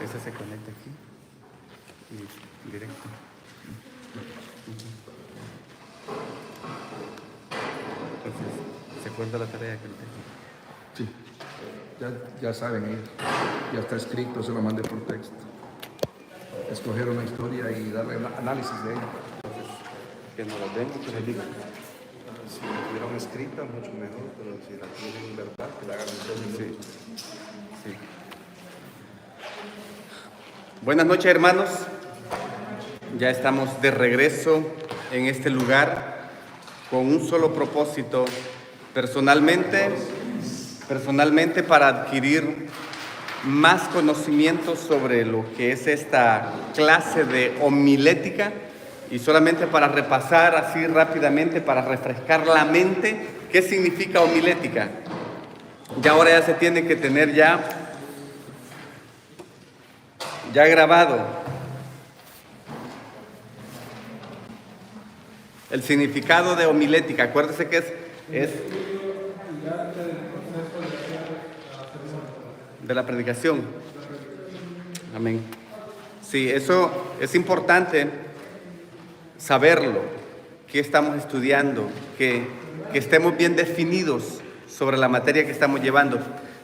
Ese se conecta aquí y directo. Entonces, ¿se acuerda la tarea que le tengo? Sí, ya saben ellos. Ya está escrito, se lo mandé por texto. Escoger una historia y darle un análisis de ella. Entonces, que no la tengo, que le diga. Si la tuvieron escrita, mucho mejor, pero si la tienen verbal, que la hagan en 2 minutos. Sí. Buenas noches, hermanos. Ya estamos de regreso en este lugar con un solo propósito, personalmente para adquirir más conocimientos sobre lo que es esta clase de homilética y solamente para repasar así rápidamente, para refrescar la mente, ¿qué significa homilética? Ya ahora ya se tiene que tener ya grabado el significado de homilética. Acuérdese que es de la predicación. Amén. Sí, eso es importante saberlo, que estamos estudiando, que estemos bien definidos sobre la materia que estamos llevando.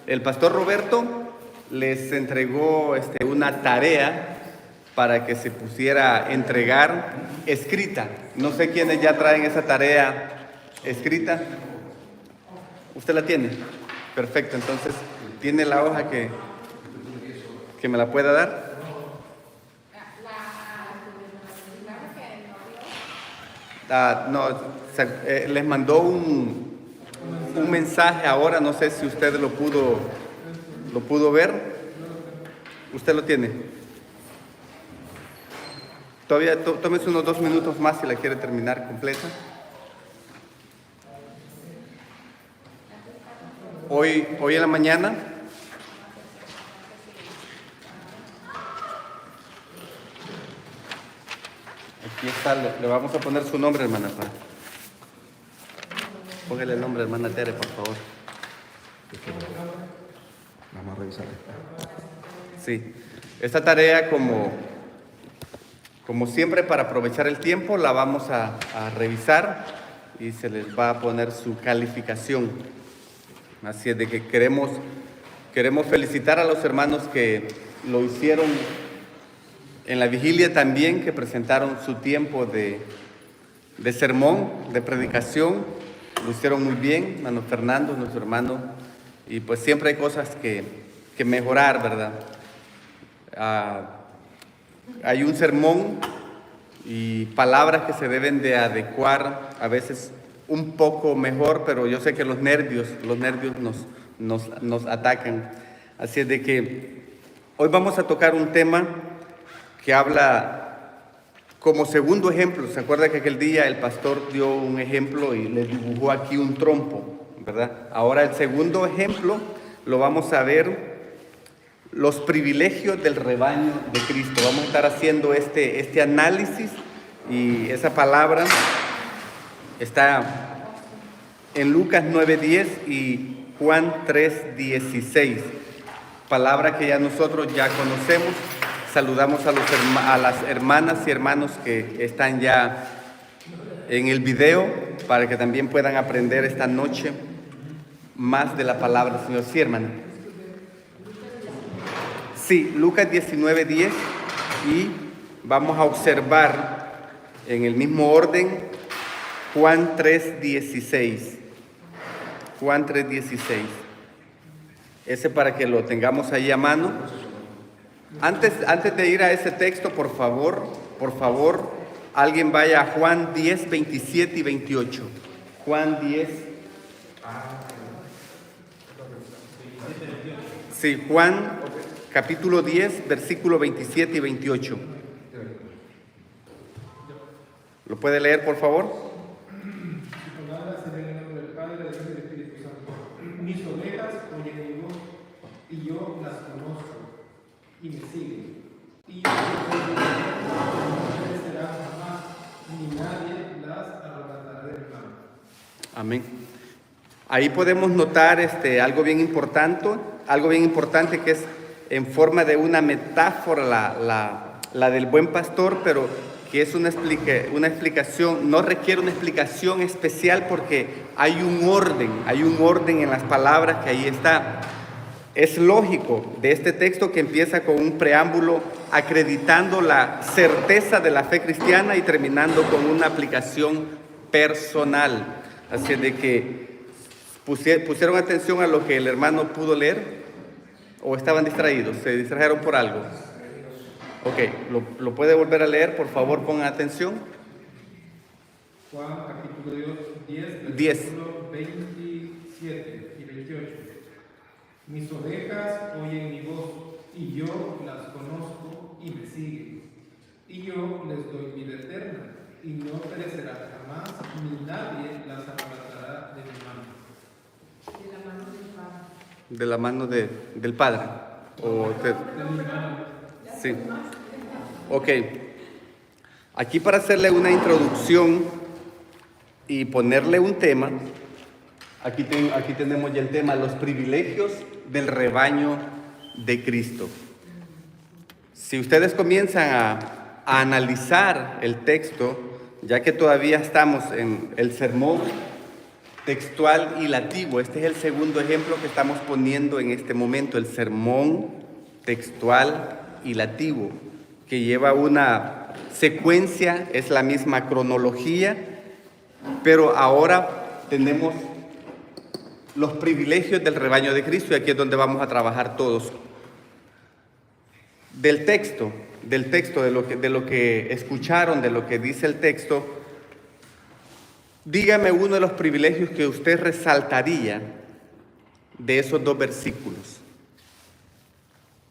El pastor Roberto les entregó una tarea para que se pusiera a entregar escrita. No sé quiénes ya traen esa tarea escrita. ¿Usted la tiene? Perfecto, entonces, ¿tiene la hoja que me la pueda dar? No, les mandó un mensaje ahora, no sé si usted lo pudo ver. ¿Usted lo tiene? Todavía tómese unos 2 minutos más si la quiere terminar completa. Hoy en la mañana aquí está, le vamos a poner su nombre, hermana. Póngale el nombre, hermana Tere, por favor. Vamos a revisar. Sí, esta tarea como siempre para aprovechar el tiempo la vamos a revisar y se les va a poner su calificación. Así es de que queremos felicitar a los hermanos que lo hicieron en la vigilia también, que presentaron su tiempo de sermón, de predicación. Lo hicieron muy bien, hermano Fernando, nuestro hermano. Y pues siempre hay cosas que mejorar, ¿verdad? Hay un sermón y palabras que se deben de adecuar a veces un poco mejor, pero yo sé que los nervios nos atacan. Así es de que hoy vamos a tocar un tema que habla como segundo ejemplo. ¿Se acuerda que aquel día el pastor dio un ejemplo y le dibujó aquí un trompo, ¿verdad? Ahora el segundo ejemplo lo vamos a ver, los privilegios del rebaño de Cristo. Vamos a estar haciendo este análisis y esa palabra está en Lucas 9:10 y Juan 3:16. Palabra que ya nosotros ya conocemos. Saludamos a las hermanas y hermanos que están ya en el video para que también puedan aprender esta noche más de la palabra del Señor. Sí, hermana. Sí, Lucas 19:10 y vamos a observar en el mismo orden Juan 3:16. Juan 3:16. Ese para que lo tengamos ahí a mano. Antes de ir a ese texto, por favor, alguien vaya a Juan 10, 27 y 28. Juan 10. Sí, Juan capítulo 10, versículo 27 y 28. ¿Lo puede leer, por favor? Su palabra se ve en el nombre del Padre, del Hijo y del Espíritu Santo. Mis ovejas oyen mi voz, y yo las conozco, y me siguen. Y yo no perecerán jamás, ni nadie las arrebatará de mi mano. Amén. Ahí podemos notar algo bien importante que es en forma de una metáfora, la del buen pastor, pero que es una explicación, no requiere una explicación especial porque hay un orden en las palabras que ahí está. Es lógico de este texto que empieza con un preámbulo acreditando la certeza de la fe cristiana y terminando con una aplicación personal. Así de que pusieron atención a lo que el hermano pudo leer o estaban distraídos, se distrajeron por algo. Ok, ¿lo puede volver a leer? Por favor, pongan atención. Juan capítulo 10, 10. versículo 27 y 28. Mis ovejas oyen mi voz, y yo las conozco y me siguen. Y yo les doy vida eterna, y no perecerán jamás, ni nadie las arrebatará de mi mano. De la mano del Padre. De la mano del Padre. De mi mano. Sí. Ok. Aquí para hacerle una introducción y ponerle un tema, aquí tenemos ya el tema, los privilegios del rebaño de Cristo. Si ustedes comienzan a analizar el texto, ya que todavía estamos en el sermón textual y lativo, este es el segundo ejemplo que estamos poniendo en este momento, el sermón textual y lativo, que lleva una secuencia, es la misma cronología, pero ahora tenemos los privilegios del rebaño de Cristo y aquí es donde vamos a trabajar todos. Del texto, de lo que escucharon, de lo que dice el texto, dígame uno de los privilegios que usted resaltaría de esos dos versículos.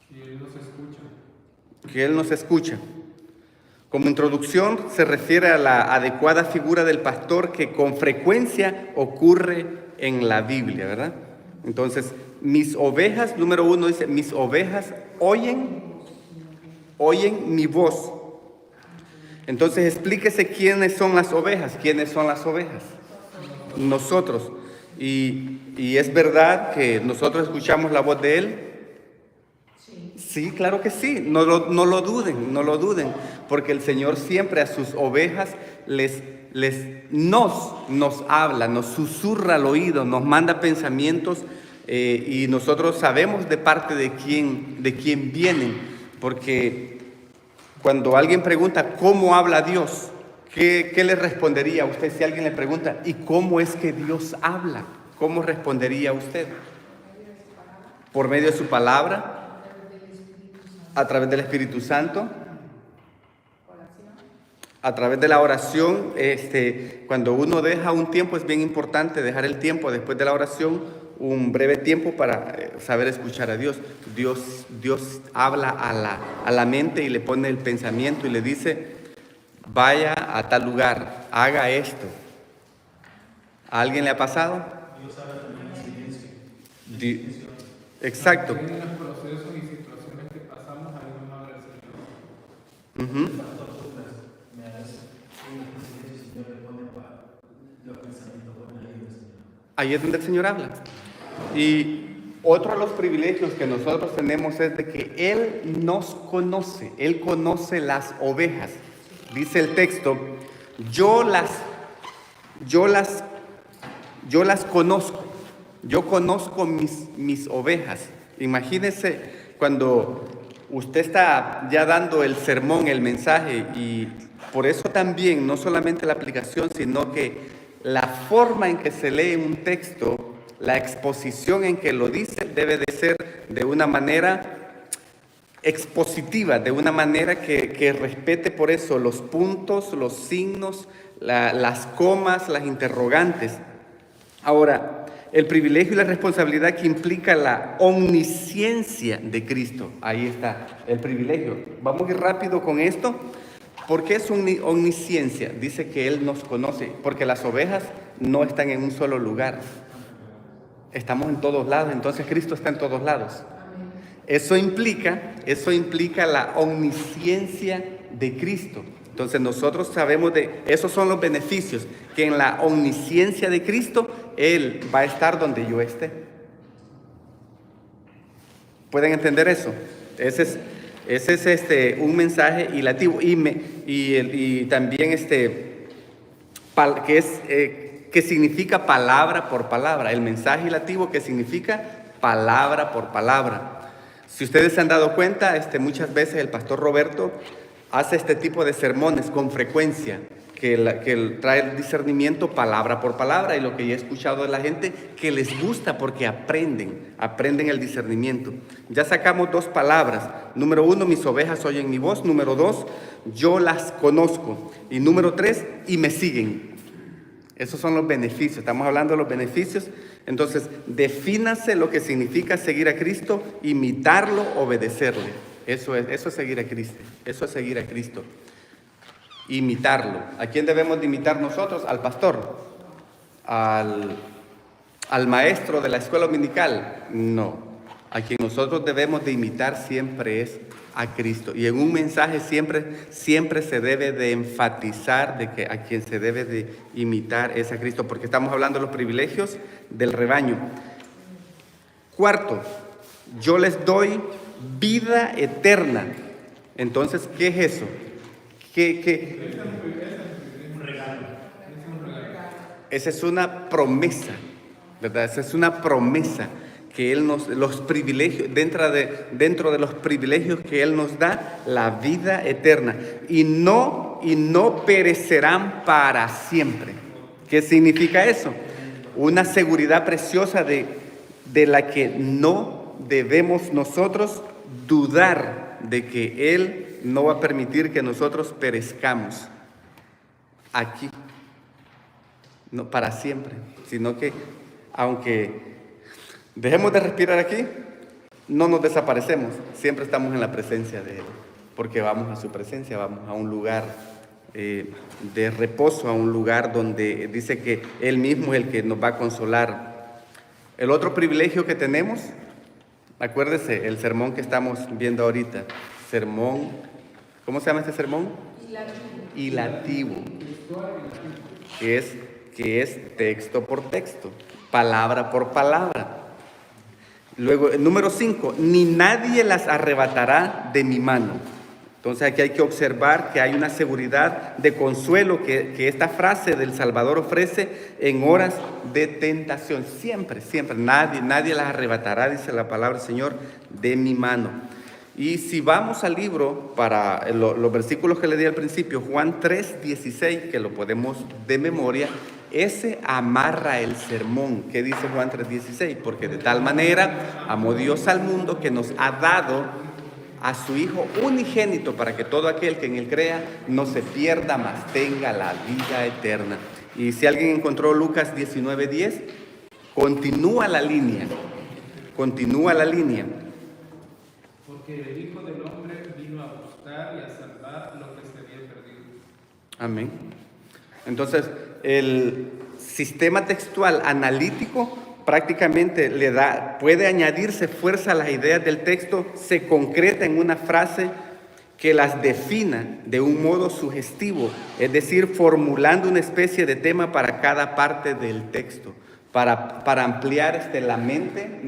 Que Él nos escucha. Que Él nos escucha. Como introducción se refiere a la adecuada figura del pastor que con frecuencia ocurre en la Biblia, ¿verdad? Entonces, mis ovejas, número 1 dice, mis ovejas oyen mi voz. Entonces, explíquese quiénes son las ovejas. ¿Quiénes son las ovejas? Nosotros. Y es verdad que nosotros escuchamos la voz de Él. Sí, claro que sí. No lo duden, porque el Señor siempre a sus ovejas nos habla, nos susurra al oído, nos manda pensamientos y nosotros sabemos de parte de quién vienen, porque cuando alguien pregunta ¿cómo habla Dios? ¿Qué le respondería a usted si alguien le pregunta ¿y cómo es que Dios habla? ¿Cómo respondería usted? Por medio de su palabra, a través del Espíritu Santo, a través de la oración. Cuando uno deja un tiempo, es bien importante dejar el tiempo después de la oración, un breve tiempo para saber escuchar a Dios. Dios habla a la mente y le pone el pensamiento y le dice, vaya a tal lugar, haga esto. ¿A alguien le ha pasado? Dios habla también en silencio. Exacto. En los procesos y situaciones que pasamos, ahí nos habla el Señor. Ujú. Me hace un silencio, Señor, le pone los pensamientos buenos ahí, Señor. Ahí es donde el Señor habla. Y otro de los privilegios que nosotros tenemos es de que Él nos conoce. Él conoce las ovejas. Dice el texto, yo las conozco. Yo conozco mis ovejas. Imagínese cuando usted está ya dando el sermón, el mensaje, y por eso también, no solamente la aplicación, sino que la forma en que se lee un texto, la exposición en que lo dice, debe de ser de una manera expositiva, de una manera que respete por eso los puntos, los signos, las comas, las interrogantes. Ahora, el privilegio y la responsabilidad que implica la omnisciencia de Cristo. Ahí está el privilegio. Vamos a ir rápido con esto. ¿Por qué es omnisciencia? Dice que Él nos conoce, porque las ovejas no están en un solo lugar. Estamos en todos lados, entonces Cristo está en todos lados. Eso implica la omnisciencia de Cristo. Entonces nosotros sabemos esos son los beneficios, que en la omnisciencia de Cristo, Él va a estar donde yo esté. ¿Pueden entender eso? Ese es un mensaje ilativo y también que significa palabra por palabra. El mensaje ilativo que significa palabra por palabra. Si ustedes se han dado cuenta, muchas veces el pastor Roberto hace este tipo de sermones con frecuencia, que trae el discernimiento palabra por palabra, y lo que yo he escuchado de la gente, que les gusta porque aprenden el discernimiento. Ya sacamos 2 palabras. Número 1, mis ovejas oyen mi voz. Número 2, yo las conozco. Y número 3, y me siguen. Esos son los beneficios. Estamos hablando de los beneficios. Entonces, defínase lo que significa seguir a Cristo, imitarlo, obedecerle. Eso es seguir a Cristo. Eso es seguir a Cristo. Imitarlo. ¿A quién debemos de imitar nosotros? Al pastor. Al maestro de la escuela dominical. No. A quien nosotros debemos de imitar siempre es a Cristo. Y en un mensaje siempre se debe de enfatizar de que a quien se debe de imitar es a Cristo, porque estamos hablando de los privilegios del rebaño. 4, yo les doy vida eterna. Entonces, ¿qué es eso? Esa es una promesa, ¿verdad? Esa es una promesa que Él los privilegios, dentro de los privilegios que Él nos da, la vida eterna. Y no perecerán para siempre. ¿Qué significa eso? Una seguridad preciosa de la que no debemos nosotros dudar, de que Él no va a permitir que nosotros perezcamos aquí, no para siempre, sino que aunque dejemos de respirar aquí, no nos desaparecemos, siempre estamos en la presencia de Él, porque vamos a su presencia, vamos a un lugar de reposo, a un lugar donde dice que Él mismo es el que nos va a consolar. El otro privilegio que tenemos, acuérdese, el sermón que estamos viendo ahorita, sermón, ¿cómo se llama este sermón? Ilativo. Que es texto por texto, palabra por palabra. Luego, el número 5, ni nadie las arrebatará de mi mano. Entonces aquí hay que observar que hay una seguridad de consuelo que esta frase del Salvador ofrece en horas de tentación. Siempre, nadie las arrebatará, dice la palabra del Señor, de mi mano. Y si vamos al libro, para los versículos que le di al principio, Juan 3:16, que lo podemos de memoria, ese amarra el sermón. ¿Qué dice Juan 3:16? Porque de tal manera amó Dios al mundo que nos ha dado a su Hijo unigénito, para que todo aquel que en Él crea no se pierda, mas tenga la vida eterna. Y si alguien encontró Lucas 19:10, continúa la línea. Porque el Hijo del Hombre vino a buscar y a salvar lo que se había perdido. Amén. Entonces, el sistema textual analítico prácticamente puede añadirse fuerza a las ideas del texto, se concreta en una frase que las defina de un modo sugestivo, es decir, formulando una especie de tema para cada parte del texto, para ampliar la mente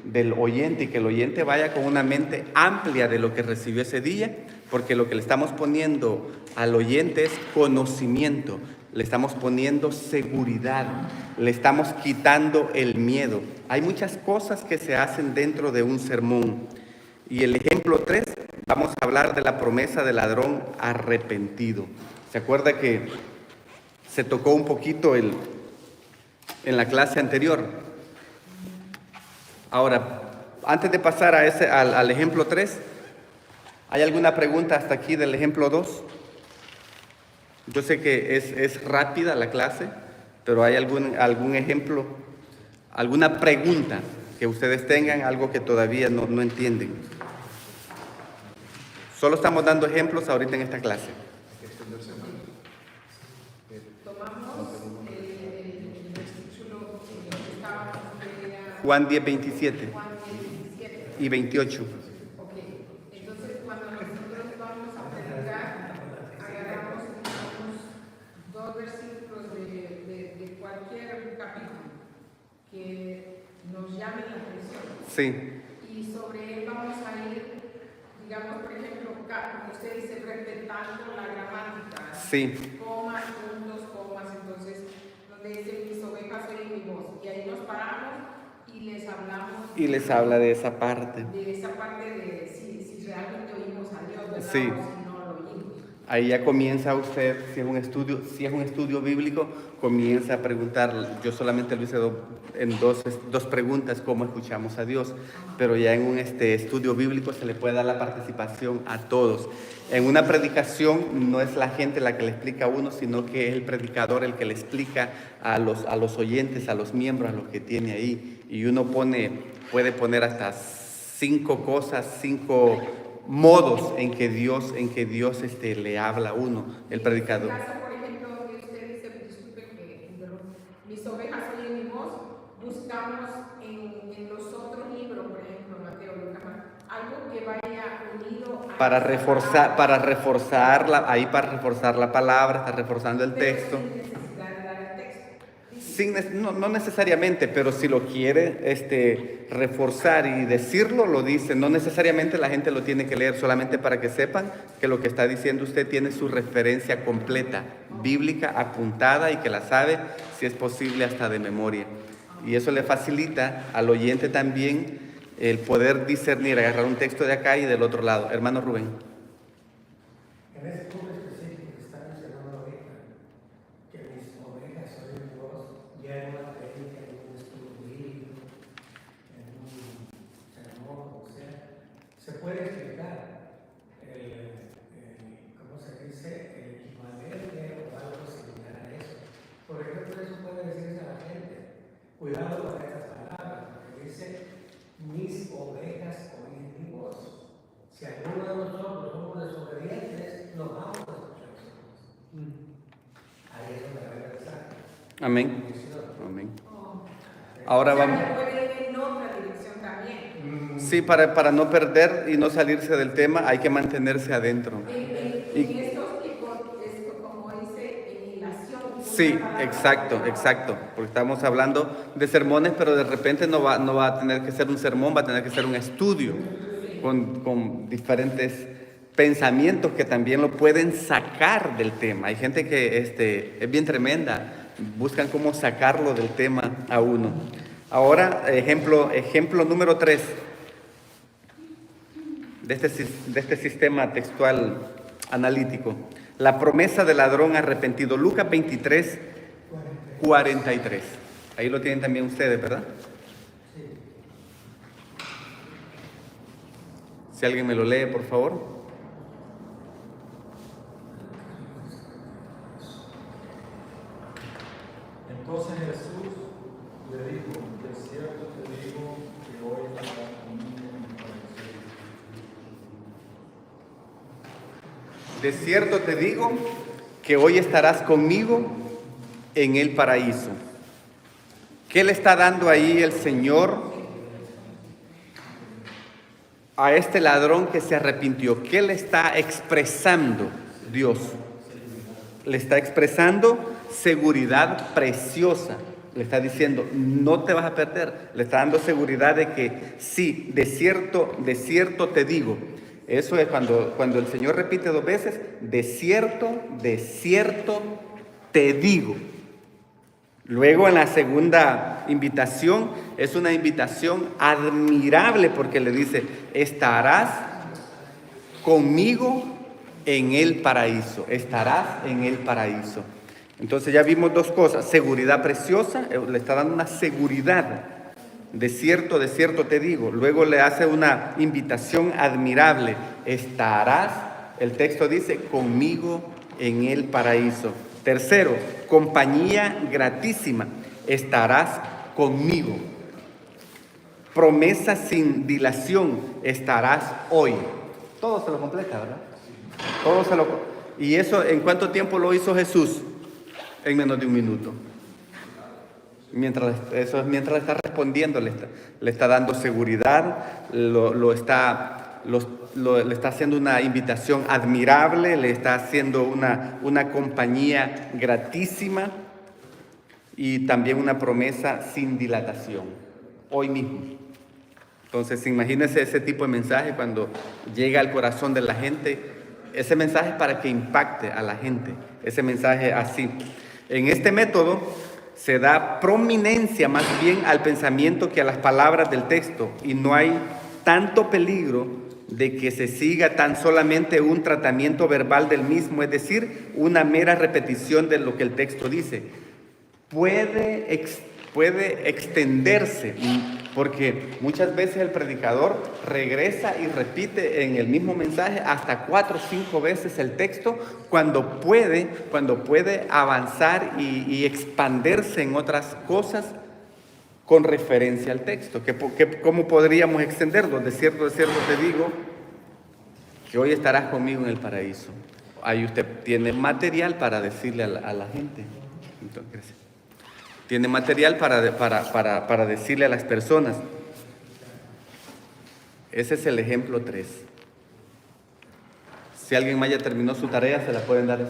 del oyente, y que el oyente vaya con una mente amplia de lo que recibió ese día, porque lo que le estamos poniendo al oyente es conocimiento, le estamos poniendo seguridad, le estamos quitando el miedo. Hay muchas cosas que se hacen dentro de un sermón. Y el ejemplo 3, vamos a hablar de la promesa del ladrón arrepentido. ¿Se acuerda que se tocó un poquito en la clase anterior? Ahora, antes de pasar al ejemplo 3, ¿hay alguna pregunta hasta aquí del ejemplo 2? Yo sé que es rápida la clase, pero ¿hay algún ejemplo, alguna pregunta que ustedes tengan, algo que todavía no entienden? Solo estamos dando ejemplos ahorita en esta clase. Tomamos el versículo que estábamos en Juan 10:27 Juan 17. y 28. Ok, entonces cuando nosotros vamos a predicar, agarramos dos versículos de cualquier capítulo que nos llamen la atención. Sí, Y sobre también vamos a ir, digamos, por ejemplo, como usted dice, respetando la gramática. Sí. Comas, puntos, comas, entonces, donde dice mis ovejas oyen mi voz. Y ahí nos paramos y les hablamos. Y les habla de esa parte. De esa parte de si realmente oímos a Dios, ¿verdad? Sí. O si no lo oímos. Ahí ya comienza usted, si es un estudio bíblico, comienza a preguntar. Yo solamente lo hice en dos preguntas, cómo escuchamos a Dios, pero ya en un estudio bíblico se le puede dar la participación a todos. En una predicación no es la gente la que le explica a uno, sino que es el predicador el que le explica a los oyentes, a los miembros, a los que tiene ahí. Y uno puede poner hasta 5 cosas, 5 modos en que Dios le habla a uno, el predicador. En este caso, por ejemplo, donde usted dice, disculpe que mis ovejas oyen mi voz, buscamos en los otros libros, por ejemplo, Mateo, Lucas, algo que vaya unido a para reforzar la palabra, está reforzando el texto. Sin necesidad de dar el texto. No necesariamente, pero si lo quiere reforzar y decirlo, lo dice. No necesariamente la gente lo tiene que leer, solamente para que sepan que lo que está diciendo usted tiene su referencia completa, bíblica, apuntada, y que la sabe, si es posible, hasta de memoria. Y eso le facilita al oyente también el poder discernir, agarrar un texto de acá y del otro lado. Hermano Rubén. En ese punto específico que está mencionando ahorita, que mis ovejas oyen mi voz, ya en una técnica, en un estudio bíblico, en un sermón, o sea, se puede explicar ¿cómo se dice? El equivalente o algo similar a eso. Por ejemplo, eso puede decirse a la gente, cuidado con estas palabras, porque dice, mis ovejas oyen mi voz. Si alguno de nosotros somos desobedientes, nos vamos a escuchar su voz. Ahí es donde va a regresar. Amén. Amén. Ahora vamos. O sea, que puede ir en otra dirección también. Sí, para no perder y no salirse del tema, hay que mantenerse adentro. En estos tipos, como dice, en ilación. Sí, exacto, porque estamos hablando de sermones, pero de repente no va a tener que ser un sermón, va a tener que ser un estudio con diferentes pensamientos que también lo pueden sacar del tema. Hay gente que es bien tremenda, buscan cómo sacarlo del tema a uno. Ahora, ejemplo número 3 de este sistema textual analítico. La promesa del ladrón arrepentido. Lucas 23, 43. Ahí lo tienen también ustedes, ¿verdad? Si alguien me lo lee, por favor. Entonces Jesús le dijo, de cierto te digo que hoy estarás conmigo en el paraíso. De cierto te digo que hoy estarás conmigo en el paraíso. ¿Qué le está dando ahí el Señor a este ladrón que se arrepintió? ¿Qué le está expresando Dios? Le está expresando seguridad preciosa. Le está diciendo, no te vas a perder. Le está dando seguridad de que sí, de cierto te digo. Eso es cuando el Señor repite 2 veces, de cierto te digo. Luego en la segunda invitación, es una invitación admirable porque le dice, estarás conmigo en el paraíso, estarás en el paraíso. Entonces ya vimos 2 cosas, seguridad preciosa, le está dando una seguridad, de cierto te digo. Luego le hace una invitación admirable, estarás, el texto dice, conmigo en el paraíso. Tercero, compañía gratísima, estarás conmigo. Promesa sin dilación, estarás hoy. Todo se lo completa, ¿verdad? ¿Y eso en cuánto tiempo lo hizo Jesús? En menos de 1 minuto. Mientras le está respondiendo, le está dando seguridad, le está haciendo una invitación admirable, le está haciendo una compañía gratísima y también una promesa sin dilatación, hoy mismo. Entonces, imagínense ese tipo de mensaje cuando llega al corazón de la gente. Ese mensaje es para que impacte a la gente. Ese mensaje así. En este método se da prominencia más bien al pensamiento que a las palabras del texto. Y no hay tanto peligro de que se siga tan solamente un tratamiento verbal del mismo, es decir, una mera repetición de lo que el texto dice. Puede extenderse, porque muchas veces el predicador regresa y repite en el mismo mensaje hasta 4 o 5 veces el texto cuando puede avanzar y expandirse en otras cosas con referencia al texto. ¿Cómo podríamos extenderlo? De cierto te digo que hoy estarás conmigo en el paraíso. Ahí usted tiene material para decirle a la gente. Entonces, tiene material para decirle a las personas. Ese es el ejemplo 3. Si alguien más ya terminó su tarea, se la pueden dar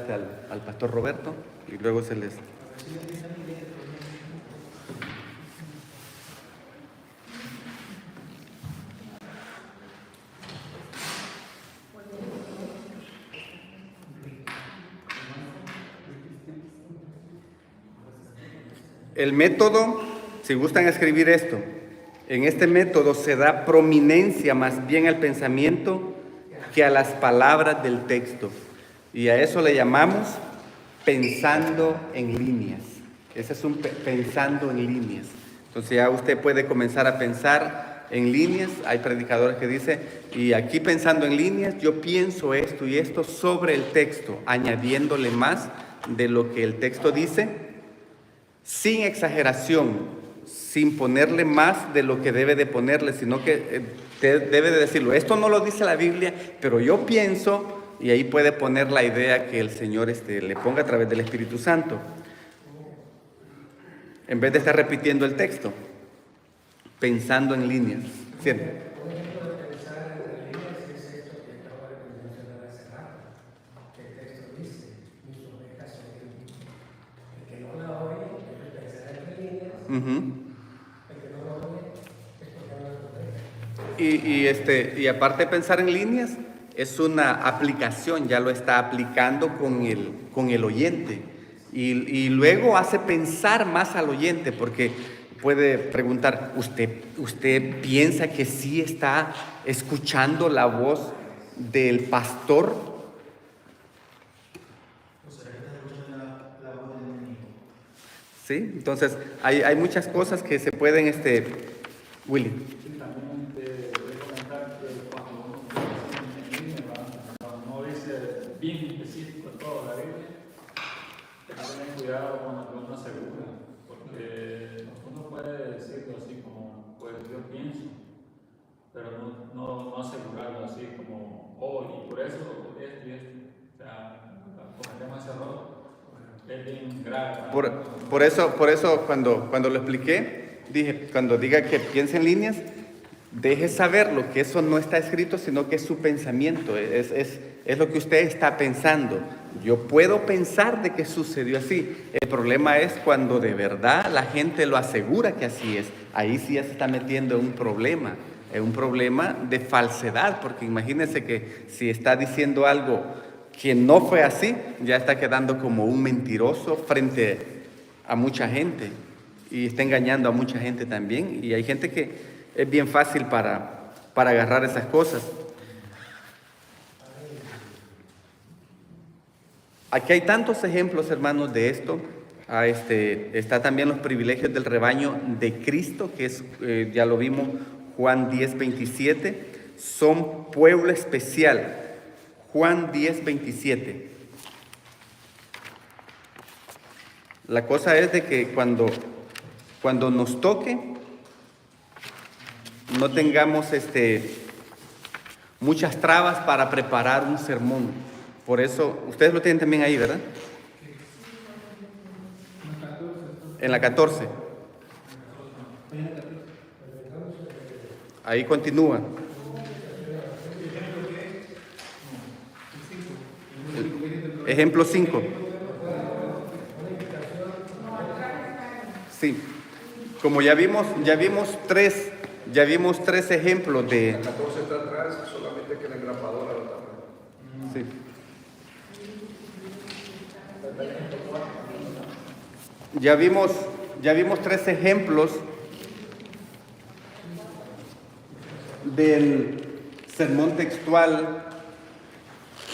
al pastor Roberto y luego se les... El método, si gustan escribir esto, en este método se da prominencia más bien al pensamiento que a las palabras del texto. Y a eso le llamamos pensando en líneas. Ese es un pensando en líneas. Entonces ya usted puede comenzar a pensar en líneas. Hay predicadores que dicen, y aquí pensando en líneas, yo pienso esto y esto sobre el texto, añadiéndole más de lo que el texto dice, sin exageración, sin ponerle más de lo que debe de ponerle, sino que debe de decirlo. Esto no lo dice la Biblia, pero yo pienso, y ahí puede poner la idea que el Señor le ponga a través del Espíritu Santo, en vez de estar repitiendo el texto, pensando en líneas. ¿Cierto? Un ejemplo de pensar en líneas es esto que acabo de mencionar hace rato, que el texto dice, mis ovejas son el que no la oye, es pensar entre líneas, el que no la oye es porque no la oye. Y aparte de pensar en líneas, es una aplicación, ya lo está aplicando con el oyente. Y luego hace pensar más al oyente, porque puede preguntar, ¿usted piensa que sí está escuchando la voz del pastor? Sí, entonces hay muchas cosas que se pueden, Willy. Y también te voy a comentar que cuando uno piensa en línea, cuando uno dice bien específico en toda la Biblia, hay que tener cuidado con lo que uno asegura, porque uno puede decirlo así como, pues yo pienso, pero no asegurarlo así como, y por eso esto y esto. O sea, cometemos ese error. Es bien grave. Por eso cuando lo expliqué, dije, cuando diga que piense en líneas, deje saberlo, que eso no está escrito, sino que es su pensamiento, es lo que usted está pensando. Yo puedo pensar de que sucedió así. El problema es cuando de verdad la gente lo asegura que así es. Ahí sí ya se está metiendo en un problema de falsedad, porque imagínense que si está diciendo algo que no fue así, ya está quedando como un mentiroso frente a mucha gente y está engañando a mucha gente también. Y hay gente que es bien fácil para agarrar esas cosas. Aquí hay tantos ejemplos, hermanos, de esto. Está también los privilegios del rebaño de Cristo, que es, ya lo vimos, Juan 10:27. Son pueblo especial. Juan 10:27. La cosa es de que cuando nos toque, no tengamos muchas trabas para preparar un sermón. Por eso, ustedes lo tienen también ahí, ¿verdad? En la 14. Ahí continúa. Ejemplo 5. Sí. Como ya vimos 3 Ya vimos 3 ejemplos de... La 14 está atrás, solamente que la engrapadora lo tapa. Sí. Ya vimos 3 ejemplos del sermón textual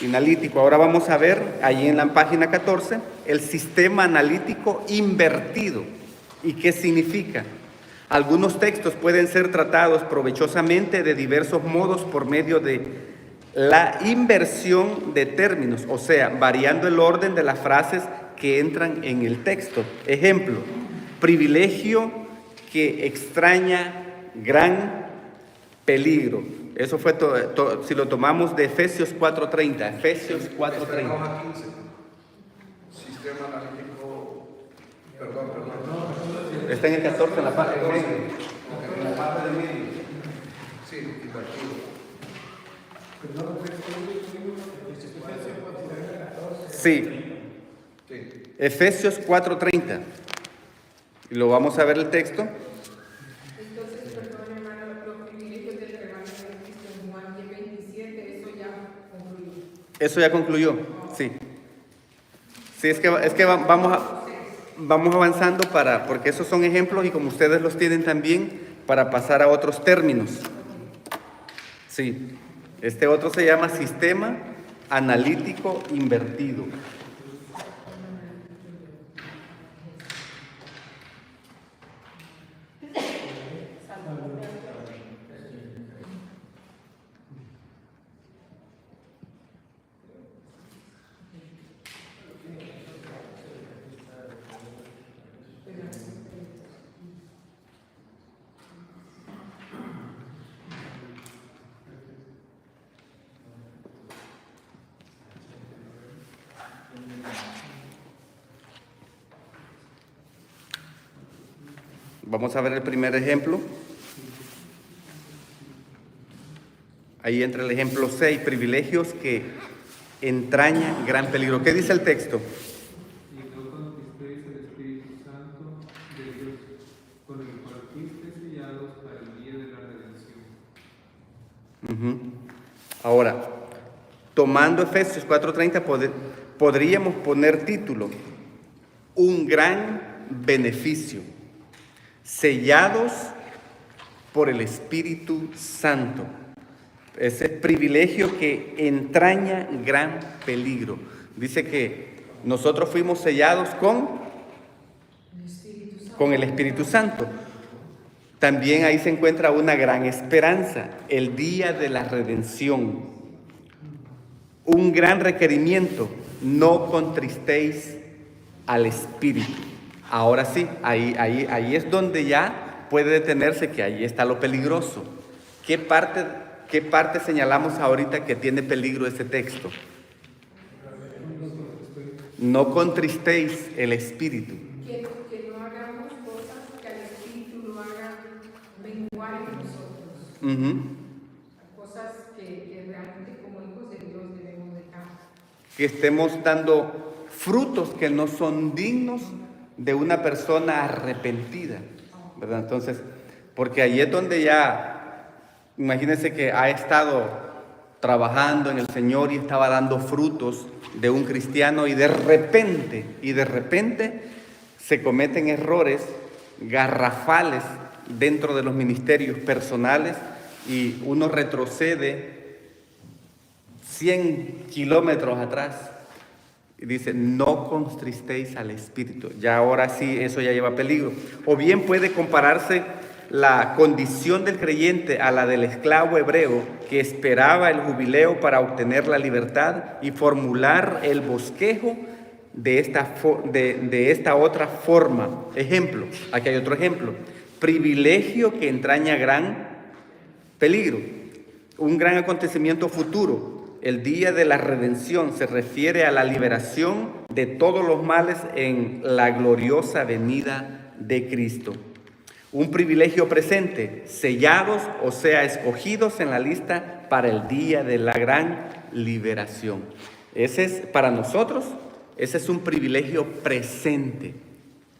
analítico. Ahora vamos a ver ahí en la página 14 el sistema analítico invertido. ¿Y qué significa? Algunos textos pueden ser tratados provechosamente de diversos modos por medio de la inversión de términos, o sea, variando el orden de las frases que entran en el texto. Ejemplo, privilegio que extraña gran peligro. Eso fue si lo tomamos de Efesios 4:30. Efesios 4:30. Está en hoja 15. Sistema analítico. Perdón. Está en el 14, en la parte de medio. En la parte de medio. Sí, invertido. Sí. Sí. Efesios 4:30. Y lo vamos a ver el texto. Entonces, perdón, hermano, los privilegios del rebaño de Cristo en Juan 10:27, eso ya concluyó. Eso ya concluyó. Sí. Sí, es que vamos avanzando porque esos son ejemplos y como ustedes los tienen también para pasar a otros términos. Sí. Este otro se llama sistema analítico invertido. Vamos a ver el primer ejemplo. Ahí entra el ejemplo 6, privilegios que entrañan gran peligro. ¿Qué dice el texto? Y no contristéis el Espíritu Santo de Dios, con el cual fuisteis sellados para el día de la redención. Ahora, tomando Efesios 4:30, podríamos poner título: un gran beneficio, sellados por el Espíritu Santo. Ese privilegio que entraña gran peligro. Dice que nosotros fuimos sellados con el Espíritu Santo. También ahí se encuentra una gran esperanza, el día de la redención. Un gran requerimiento: no contristéis al Espíritu. Ahora sí, ahí es donde ya puede detenerse, que ahí está lo peligroso. ¿Qué parte señalamos ahorita que tiene peligro ese texto? No contristéis el Espíritu. Que no hagamos cosas que al Espíritu lo hagan menguar en nosotros. Cosas que realmente como hijos de Dios debemos dejar. Que estemos dando frutos que no son dignos de una persona arrepentida, ¿verdad? Entonces, porque ahí es donde ya, imagínense que ha estado trabajando en el Señor y estaba dando frutos de un cristiano y de repente se cometen errores garrafales dentro de los ministerios personales y uno retrocede 100 kilómetros atrás y dice: no contristéis al Espíritu. Ya ahora sí, eso ya lleva peligro. O bien puede compararse la condición del creyente a la del esclavo hebreo que esperaba el jubileo para obtener la libertad y formular el bosquejo de esta otra forma. Ejemplo, aquí hay otro ejemplo: privilegio que entraña gran peligro, un gran acontecimiento futuro. El día de la redención se refiere a la liberación de todos los males en la gloriosa venida de Cristo. Un privilegio presente: sellados, o sea, escogidos en la lista para el día de la gran liberación. Ese es, para nosotros, ese es un privilegio presente.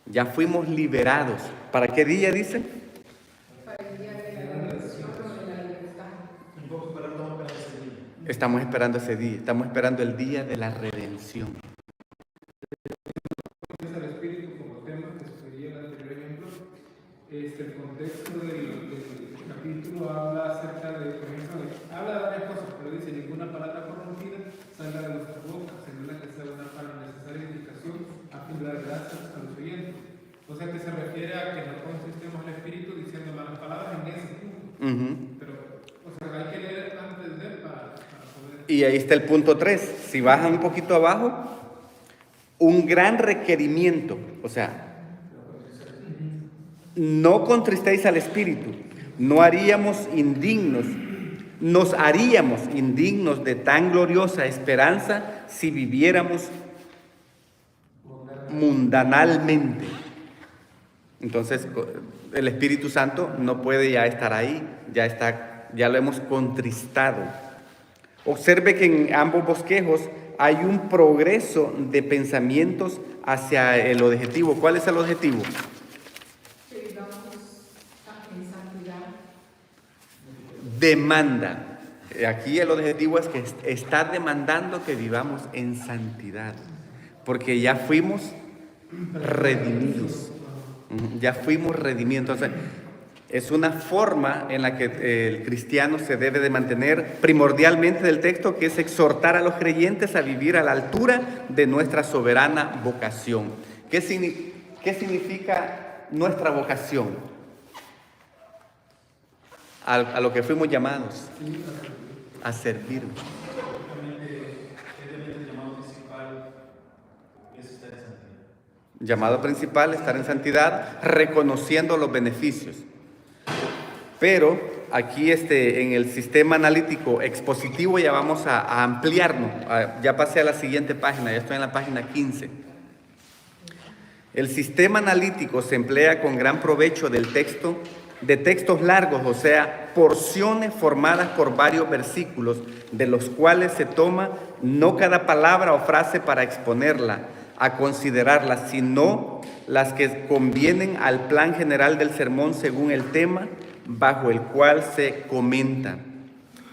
Ya fuimos liberados. ¿Para qué día dice? Para el día de la redención. Estamos esperando ese día, estamos esperando el día de la redención. Es el espíritu como tema que sugería el anterior ejemplo. El contexto del capítulo habla acerca de, por ejemplo, habla de varias cosas, pero dice: ninguna palabra corrompida salga de nuestras bocas, sino la que sea una para necesaria indicación a fin de dar gracias a los oyentes. O sea que se refiere a que no contristemos al espíritu diciendo malas palabras en ese punto. Pero, o sea, hay que leer antes de para poder. Y ahí está el punto 3. Si bajan un poquito abajo, un gran requerimiento, o sea, no contristéis al Espíritu, nos haríamos indignos de tan gloriosa esperanza si viviéramos mundanalmente. Entonces, el Espíritu Santo no puede ya estar ahí, ya lo hemos contristado. Observe que en ambos bosquejos hay un progreso de pensamientos hacia el objetivo. ¿Cuál es el objetivo? Que vivamos en santidad. Demanda. Aquí el objetivo es que está demandando que vivamos en santidad, porque ya fuimos redimidos. Ya fuimos redimidos. Entonces, es una forma en la que el cristiano se debe de mantener primordialmente del texto, que es exhortar a los creyentes a vivir a la altura de nuestra soberana vocación. ¿Qué significa nuestra vocación? A lo que fuimos llamados, a servir. Llamado principal, estar en santidad, reconociendo los beneficios. Pero aquí en el sistema analítico expositivo ya vamos a ampliarnos. Ya pasé a la siguiente página, ya estoy en la página 15. El sistema analítico se emplea con gran provecho de textos largos, o sea, porciones formadas por varios versículos, de los cuales se toma no cada palabra o frase para exponerla, a considerarla, sino las que convienen al plan general del sermón según el tema bajo el cual se comenta.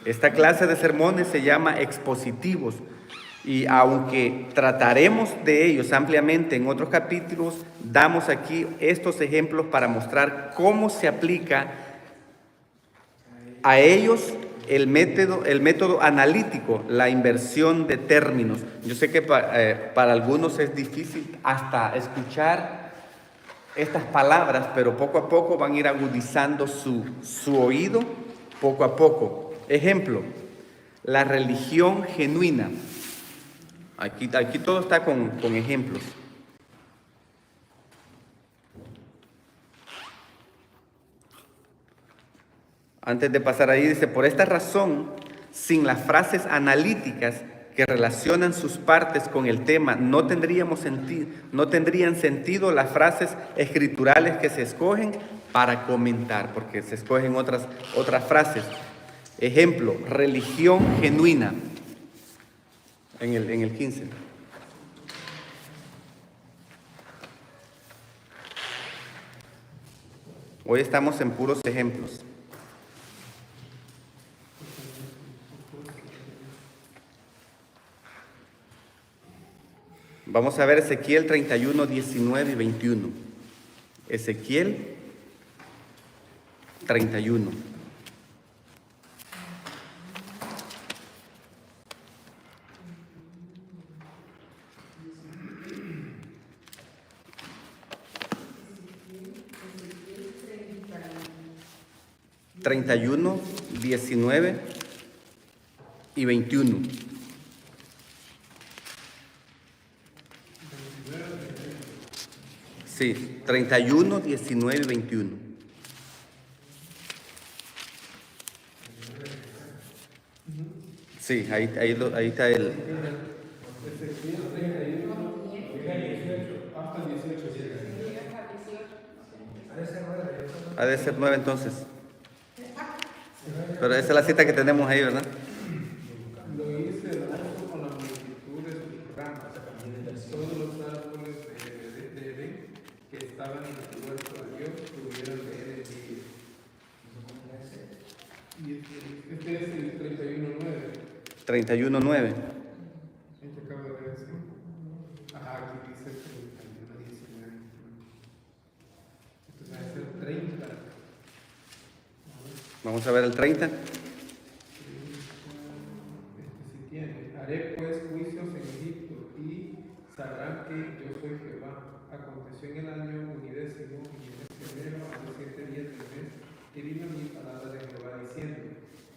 Esta clase de sermones se llama expositivos, y aunque trataremos de ellos ampliamente en otros capítulos, damos aquí estos ejemplos para mostrar cómo se aplica a ellos el método analítico, la inversión de términos. Yo sé que para algunos es difícil hasta escuchar estas palabras, pero poco a poco van a ir agudizando su oído, poco a poco. Ejemplo, la religión genuina. Aquí todo está con ejemplos. Antes de pasar ahí, dice: por esta razón, sin las frases analíticas que relacionan sus partes con el tema, no tendrían sentido las frases escriturales que se escogen para comentar, porque se escogen otras frases. Ejemplo, religión genuina, en el 15. Hoy estamos en puros ejemplos. Vamos a ver Ezequiel 31, 19 y 21. Ezequiel 31. ...31, 19 y 21. Sí, 31, 19 y 21. Sí, ahí está el... Ha de ser 9 entonces. Pero esa es la cita que tenemos ahí, ¿verdad? Lo hice el oso con la multitud de sus ramas, todos los árboles de Edén que estaban en el huerto de Dios tuvieron de él el día. Y este es el 31:9. 31:9. ¿En qué acabo de ver? Sí. Ajá, aquí dice 31:19. Entonces va a ser 30. Vamos a ver el 30. Este sí tiene. Haré pues juicios en Egipto y sabrán que yo soy Jehová. Aconteció en el año 10º, en el mes primero, a los 7 días del mes, que vino a mí palabra de Jehová diciendo: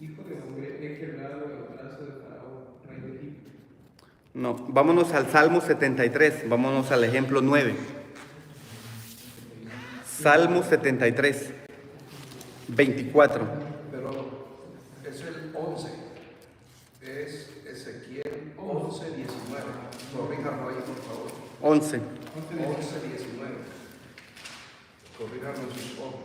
Hijo de hombre, he quebrado el brazo de Faraón, rey de Egipto. No, vámonos al Salmo 73, vámonos al ejemplo 9. Salmo 73, 24. Pero es el 11. Es Ezequiel 11:19. Corríjanlo ahí, por favor. 11. 11:19. Corríjanlo en sus ojos.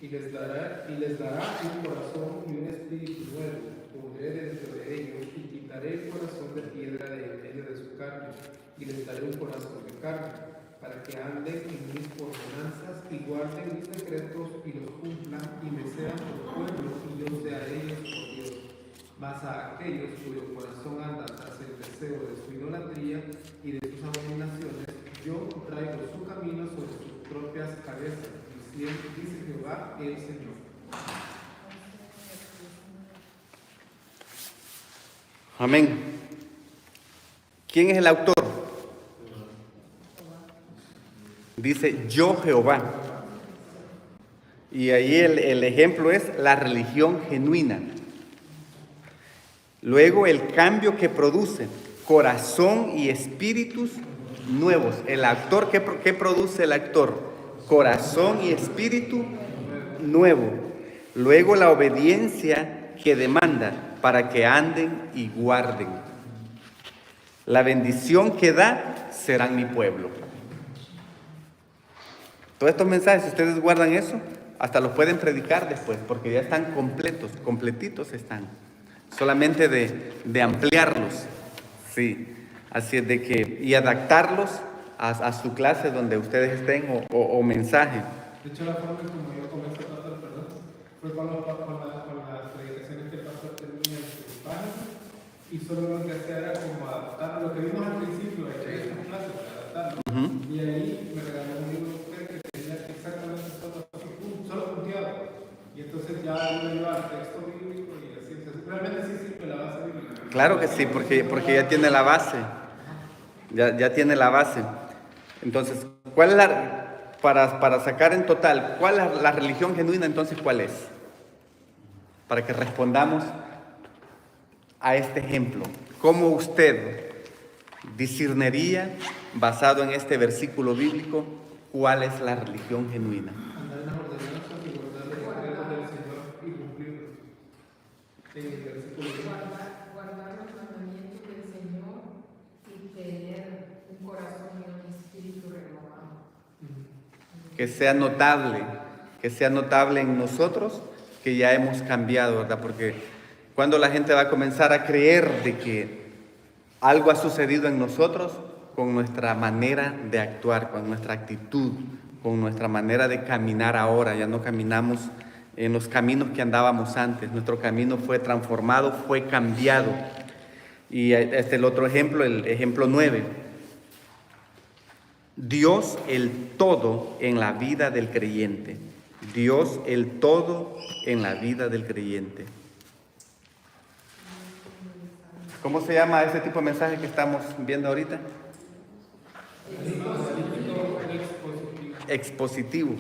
Y les dará un corazón y un espíritu nuevo. Pondré dentro de ellos y quitaré el corazón de piedra de en medio de su carne, y les daré un corazón de carne, para que anden en mis ordenanzas y guarden mis decretos y los cumplan, y me sean por pueblo y yo sea a ellos por Dios. Mas a aquellos cuyo corazón anda tras el deseo de su idolatría y de sus abominaciones, yo traigo su camino sobre sus propias cabezas, dice Jehová el Señor. Amén. ¿Quién es el autor? Dice yo Jehová. Y ahí el ejemplo es la religión genuina. Luego el cambio que produce corazón y espíritus nuevos. El actor, ¿qué produce el actor? Corazón y espíritu nuevo. Luego la obediencia que demanda para que anden y guarden. La bendición que da serán mi pueblo. Todos estos mensajes, si ustedes guardan eso, hasta los pueden predicar después, porque ya están completos, completitos están. Solamente de ampliarlos, sí. Así es de que, y adaptarlos a su clase donde ustedes estén o mensaje. De hecho, la forma en como yo comencé a tratar, perdón, fue con las predicaciones que el pastor tenía en sus páginas, y solo lo que hacía era como adaptar lo que vimos al principio de estas clases, adaptarlo. Y ahí me regaló un libro que tenía exactamente solo punteado. Y entonces ya lo iba al texto bíblico y así. Realmente sí sirve la base bíblica. Claro que sí, porque ya tiene la base. Ya tiene la base. Entonces, ¿cuál es para sacar en total, cuál es la religión genuina? Entonces, ¿cuál es? Para que respondamos a este ejemplo. ¿Cómo usted discerniría, basado en este versículo bíblico, cuál es la religión genuina? Andar en las ordenanzas y guardar los decretos del Señor y cumplirlos. En el versículo Guardar los mandamientos del Señor y tener un corazón y un espíritu renovado. Que sea notable en nosotros que ya hemos cambiado, ¿verdad? Porque cuando la gente va a comenzar a creer de que algo ha sucedido en nosotros, con nuestra manera de actuar, con nuestra actitud, con nuestra manera de caminar ahora. Ya no caminamos en los caminos que andábamos antes. Nuestro camino fue transformado, fue cambiado. Y este es el otro ejemplo, el ejemplo 9. Dios el todo en la vida del creyente. Dios el todo en la vida del creyente. ¿Cómo se llama ese tipo de mensaje que estamos viendo ahorita? Expositivo.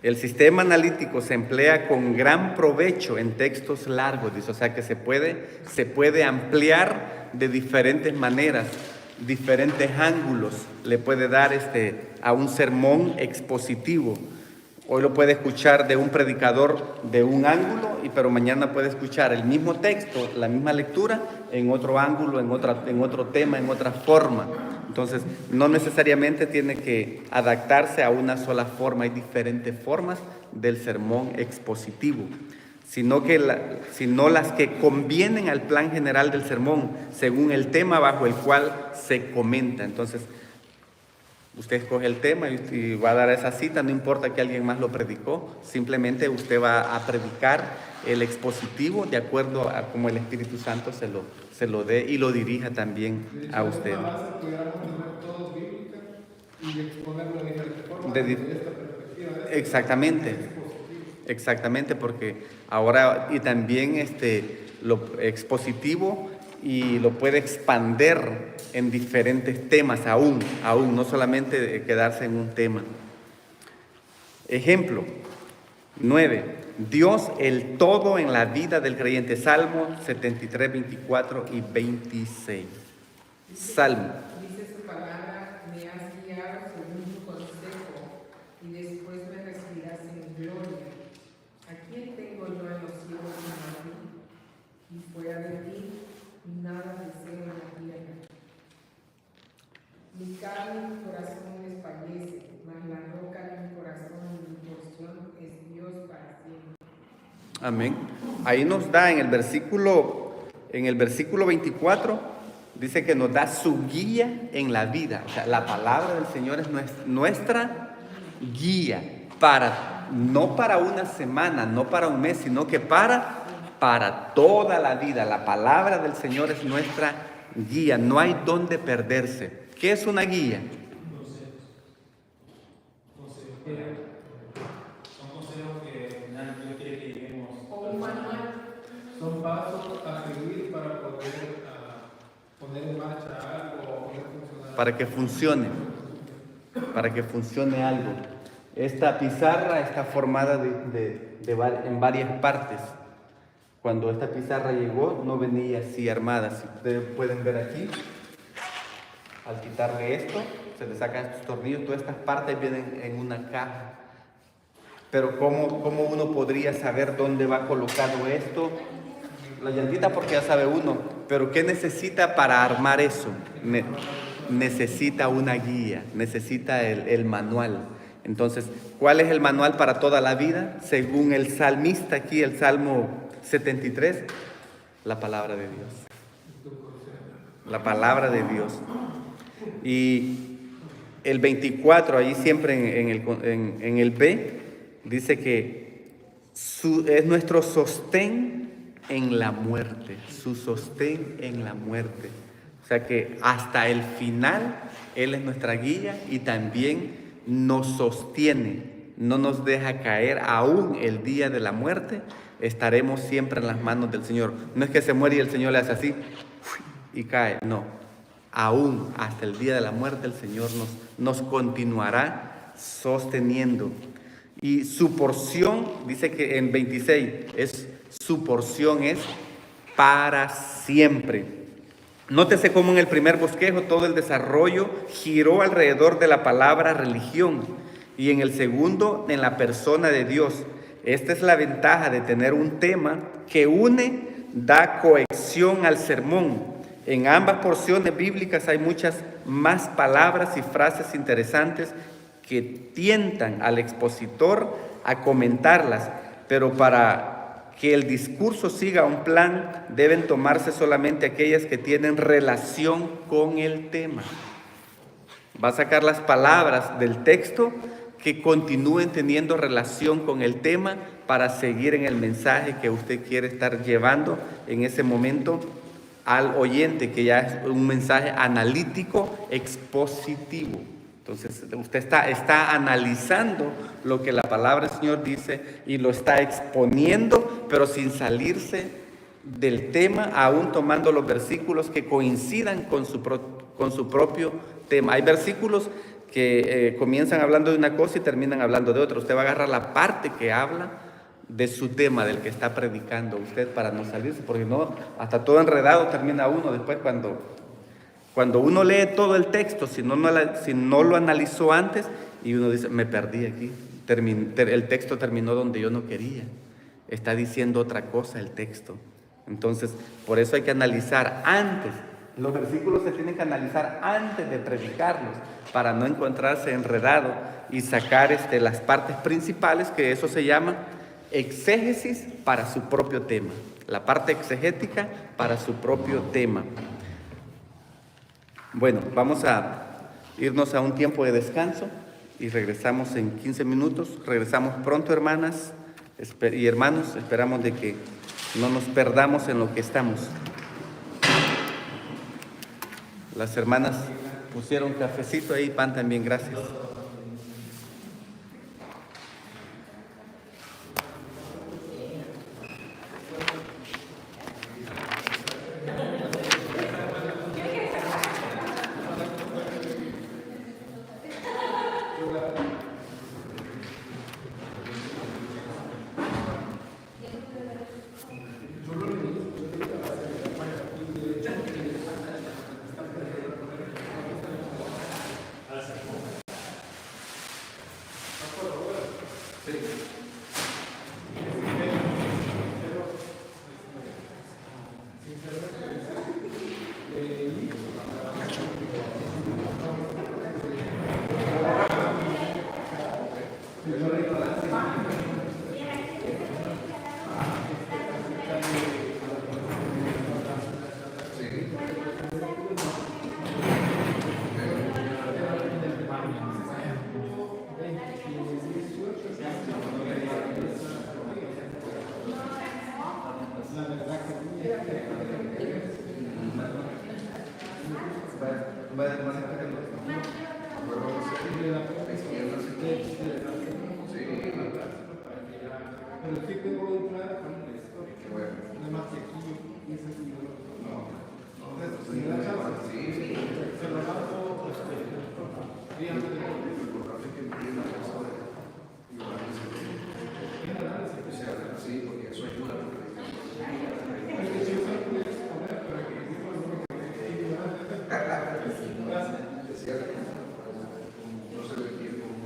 El sistema analítico se emplea con gran provecho en textos largos, dice, o sea que se puede ampliar de diferentes maneras, diferentes ángulos. Le puede dar a un sermón expositivo. Hoy lo puede escuchar de un predicador de un ángulo, pero mañana puede escuchar el mismo texto, la misma lectura, en otro ángulo, en otro tema, en otra forma. Entonces, no necesariamente tiene que adaptarse a una sola forma. Hay diferentes formas del sermón expositivo. sino las que convienen al plan general del sermón, según el tema bajo el cual se comenta. Entonces, usted escoge el tema y va a dar esa cita, no importa que alguien más lo predicó, simplemente usted va a predicar el expositivo de acuerdo a cómo el Espíritu Santo se lo dé y lo dirija también De hecho, a usted. esta base pudiéramos ver todos bíblica y exponerlo de diferentes formas De desde esta perspectiva. Exactamente. Exactamente, porque ahora y también lo expositivo y lo puede expander en diferentes temas aún, no solamente quedarse en un tema. Ejemplo 9. Dios el todo en la vida del creyente. Salmo 73, 24 y 26. Salmo. Dice su palabra, me has guiado según tu consejo y después me recibirás en gloria. ¿A quién tengo yo en los cielos sino a ti? Y fuera de ti, nada deseo en la tierra. Mi carne y mi corazón desfallece, mas la roca de mi corazón y mi porción es Dios para siempre. Amén. Ahí nos da en el versículo 24, dice que nos da su guía en la vida. O sea, la palabra del Señor es nuestra guía no para una semana, no para un mes, sino que para toda la vida. La palabra del Señor es nuestra guía, no hay dónde perderse. ¿Qué es una guía? Son consejos que al final Dios quiere que lleguemos. O un manual. Son pasos a seguir para poder poner en marcha algo o poder funcionar. Para que funcione algo. Esta pizarra está formada en varias partes. Cuando esta pizarra llegó, no venía así armada. Si ustedes pueden ver aquí, al quitarle esto, se le sacan estos tornillos, todas estas partes vienen en una caja. Pero ¿cómo uno podría saber dónde va colocado esto? La llantita, porque ya sabe uno, pero ¿qué necesita para armar eso? Necesita una guía, necesita el manual. Entonces, ¿cuál es el manual para toda la vida? Según el salmista aquí, el Salmo 73, la palabra de Dios. La palabra de Dios. Y el 24, ahí siempre en el B, dice que es nuestro sostén en la muerte, su sostén en la muerte. O sea que hasta el final Él es nuestra guía y también nos sostiene, no nos deja caer. Aún el día de la muerte estaremos siempre en las manos del Señor. No es que se muere y el Señor le hace así y cae, no. Aún hasta el día de la muerte el Señor nos continuará sosteniendo. Y su porción, dice que en 26, su porción es para siempre. Nótese cómo en el primer bosquejo todo el desarrollo giró alrededor de la palabra religión y en el segundo en la persona de Dios. Esta es la ventaja de tener un tema que une, da cohesión al sermón. En ambas porciones bíblicas hay muchas más palabras y frases interesantes que tientan al expositor a comentarlas, pero para que el discurso siga un plan, deben tomarse solamente aquellas que tienen relación con el tema. Va a sacar las palabras del texto que continúen teniendo relación con el tema para seguir en el mensaje que usted quiere estar llevando en ese momento al oyente, que ya es un mensaje analítico, expositivo. Entonces, usted está analizando lo que la palabra del Señor dice y lo está exponiendo, pero sin salirse del tema, aún tomando los versículos que coincidan con su propio tema. Hay versículos que comienzan hablando de una cosa y terminan hablando de otra. Usted va a agarrar la parte que habla de su tema, del que está predicando usted, para no salirse, porque no, hasta todo enredado termina uno después cuando uno lee todo el texto, si no lo analizó antes, y uno dice, me perdí aquí, el texto terminó donde yo no quería, está diciendo otra cosa el texto. Entonces, por eso hay que analizar antes, los versículos se tienen que analizar antes de predicarlos, para no encontrarse enredado y sacar las partes principales, que eso se llama exégesis para su propio tema, la parte exegética para su propio tema. Bueno, vamos a irnos a un tiempo de descanso y regresamos en 15 minutos. Regresamos pronto, hermanas y hermanos. Esperamos de que no nos perdamos en lo que estamos. Las hermanas pusieron cafecito ahí, pan también, gracias. Pero sí tengo bien clara con la historia. Nada más que aquí yo pienso que yo no. Si me da chance, se lo mando días de Sí, porque eso ayuda. No se le quiere como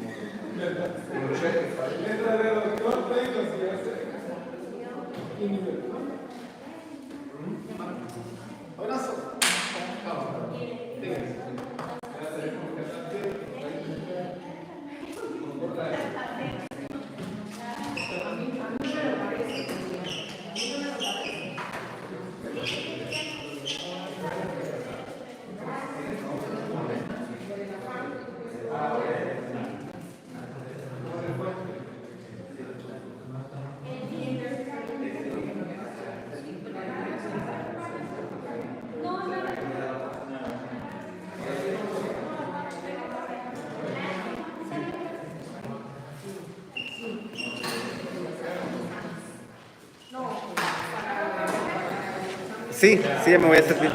Sí, sí, me voy a servir.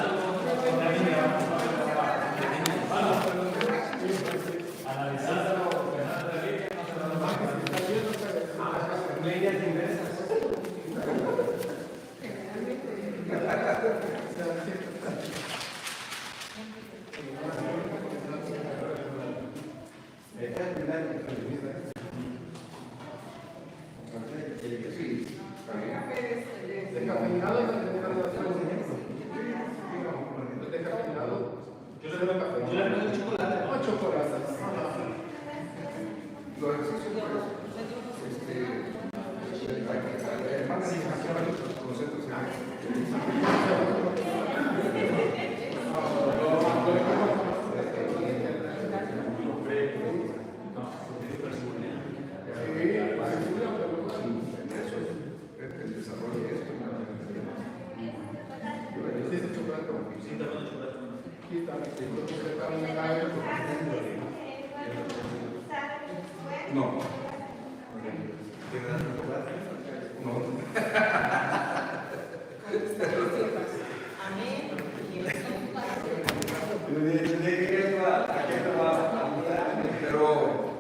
Pero,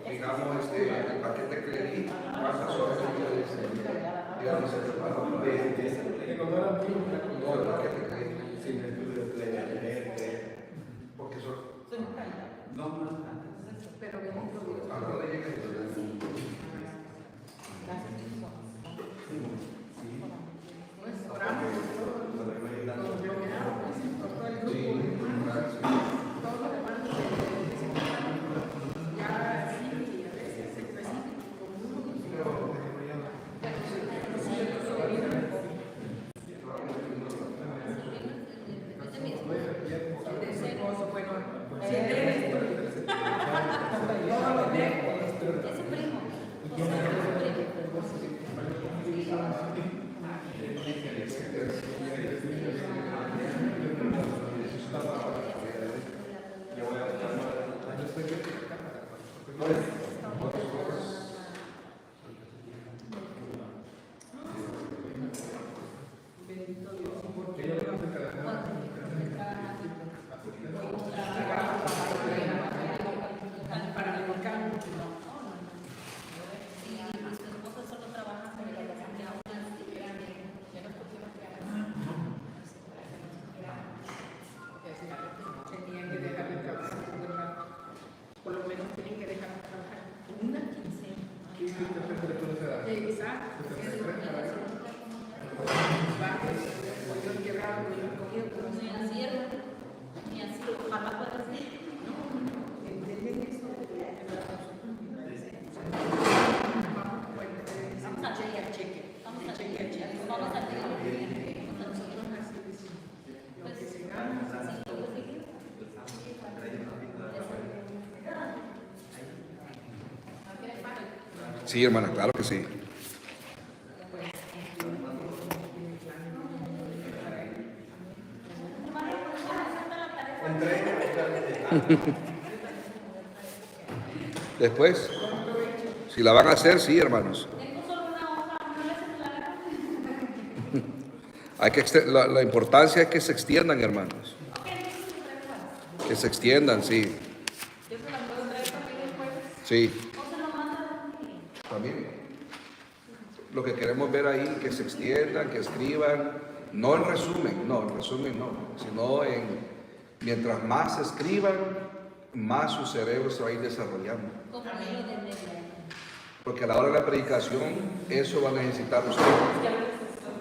digamos, el paquete que le di, ¿cuántas horas digamos, se preparó? No, el paquete que le di. Porque son... No, Pero bien incluido. ahora le llega Sí, hermana, claro que sí. Después, si la van a hacer, sí, hermanos. Hay que la importancia es que se extiendan, hermanos. Que se extiendan, sí. Sí. También. Lo que queremos ver ahí, que se extiendan, que escriban, no en resumen, sino mientras más escriban, más su cerebro se va a ir desarrollando. Porque a la hora de la predicación, eso va a necesitar usted,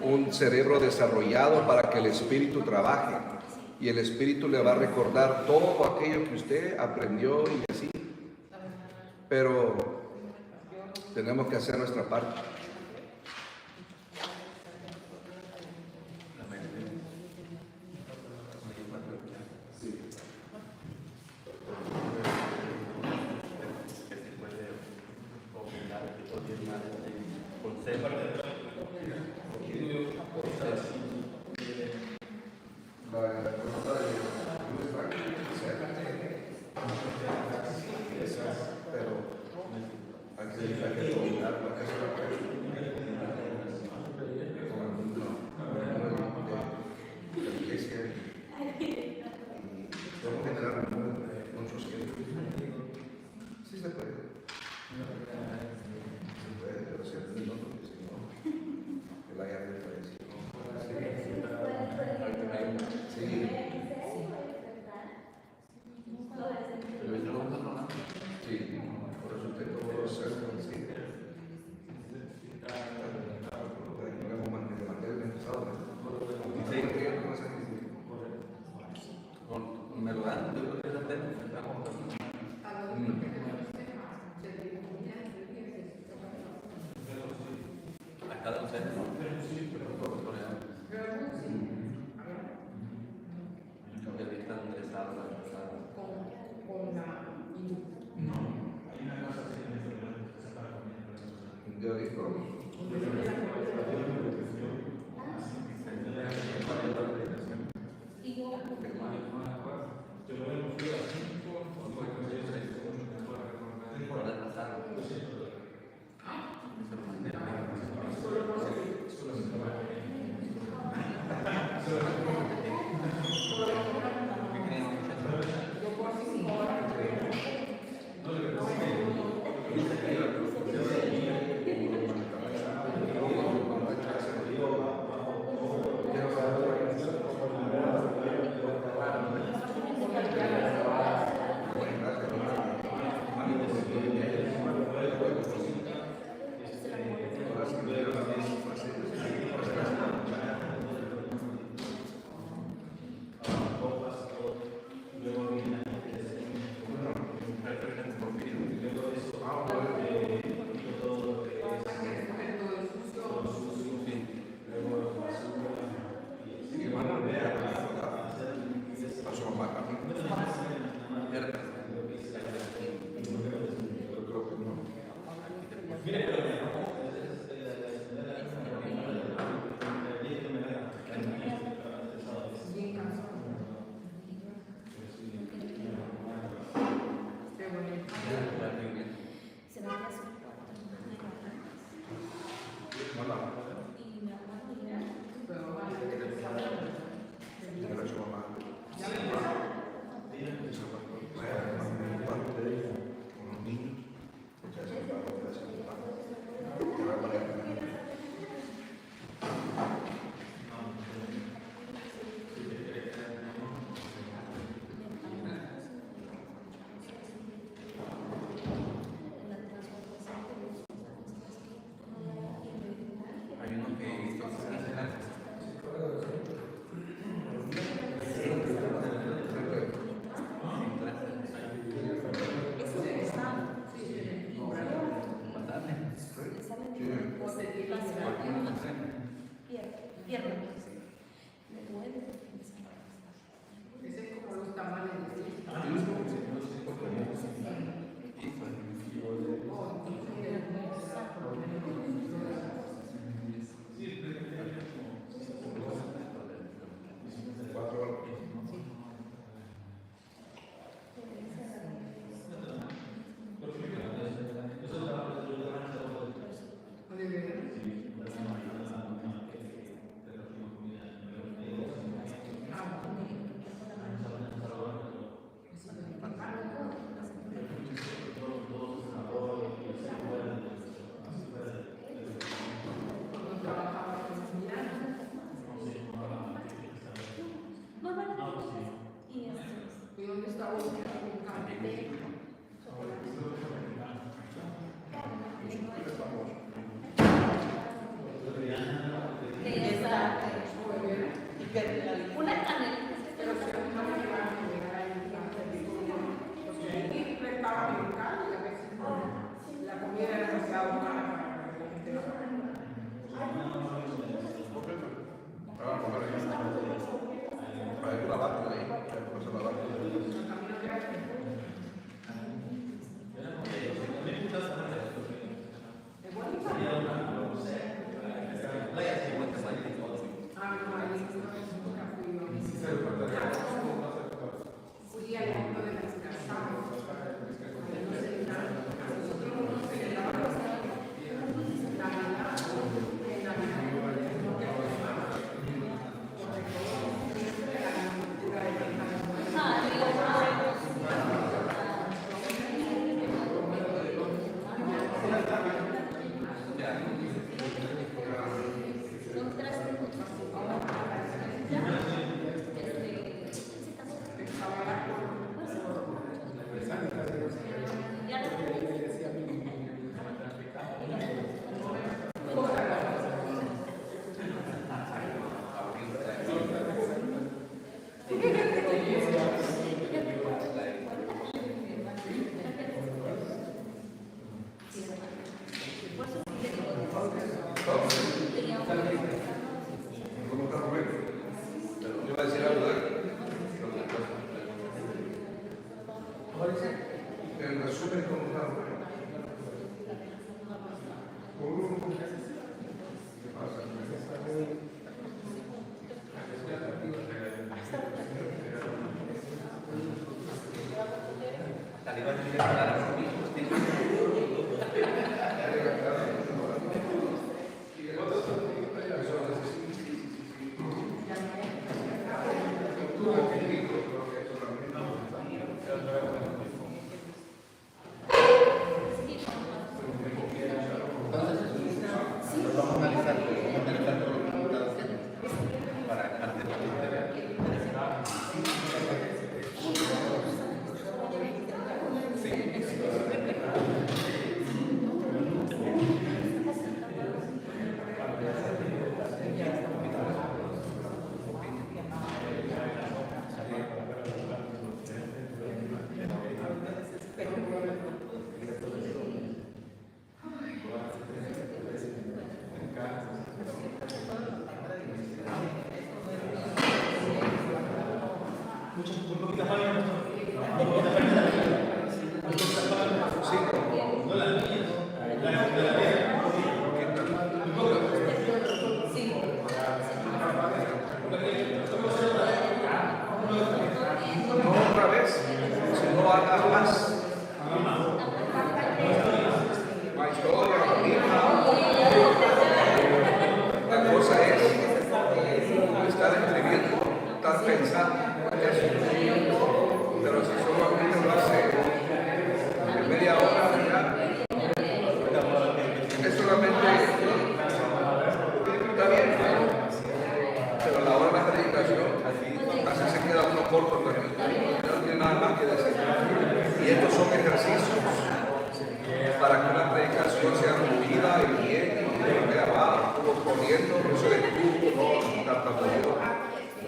un cerebro desarrollado para que el Espíritu trabaje. Y el Espíritu le va a recordar todo aquello que usted aprendió y así. Pero tenemos que hacer nuestra parte. La comida era demasiado cara para que la gente no comiera. Hay una vaca ahí, pues la vaca. Fui al mundo de las casadas. Yo voy a decir algo en resumen, ¿cómo está?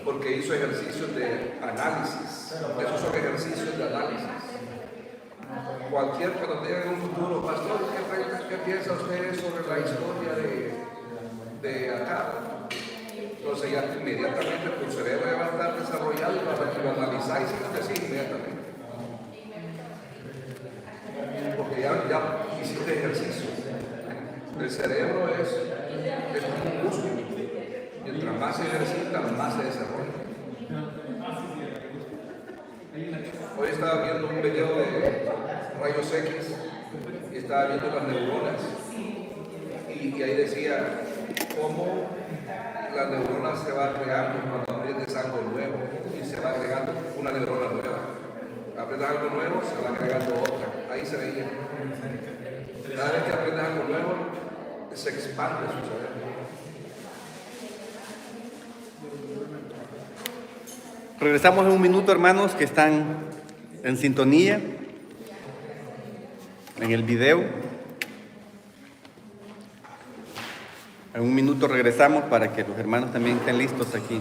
Porque hizo ejercicios de análisis. Esos son ejercicios de análisis. Cualquier que nos diga en un futuro, pastor, ¿qué piensa usted sobre la historia de acá? Entonces ya inmediatamente tu cerebro va a estar desarrollado para que lo analizáis y decís inmediatamente. Porque ya hiciste ejercicio. El cerebro es un músculo. Mientras más se ejercita, más se desarrolla. Hoy estaba viendo un video de rayos X y estaba viendo las neuronas y ahí decía cómo la neurona se va creando cuando aprendes algo nuevo y se va agregando una neurona nueva. Aprendes algo nuevo, se va agregando otra. Ahí se veía. Cada vez que aprendes algo nuevo, se expande su cerebro. Regresamos en un minuto, hermanos, que están en sintonía en el video. En un minuto regresamos para que los hermanos también estén listos aquí.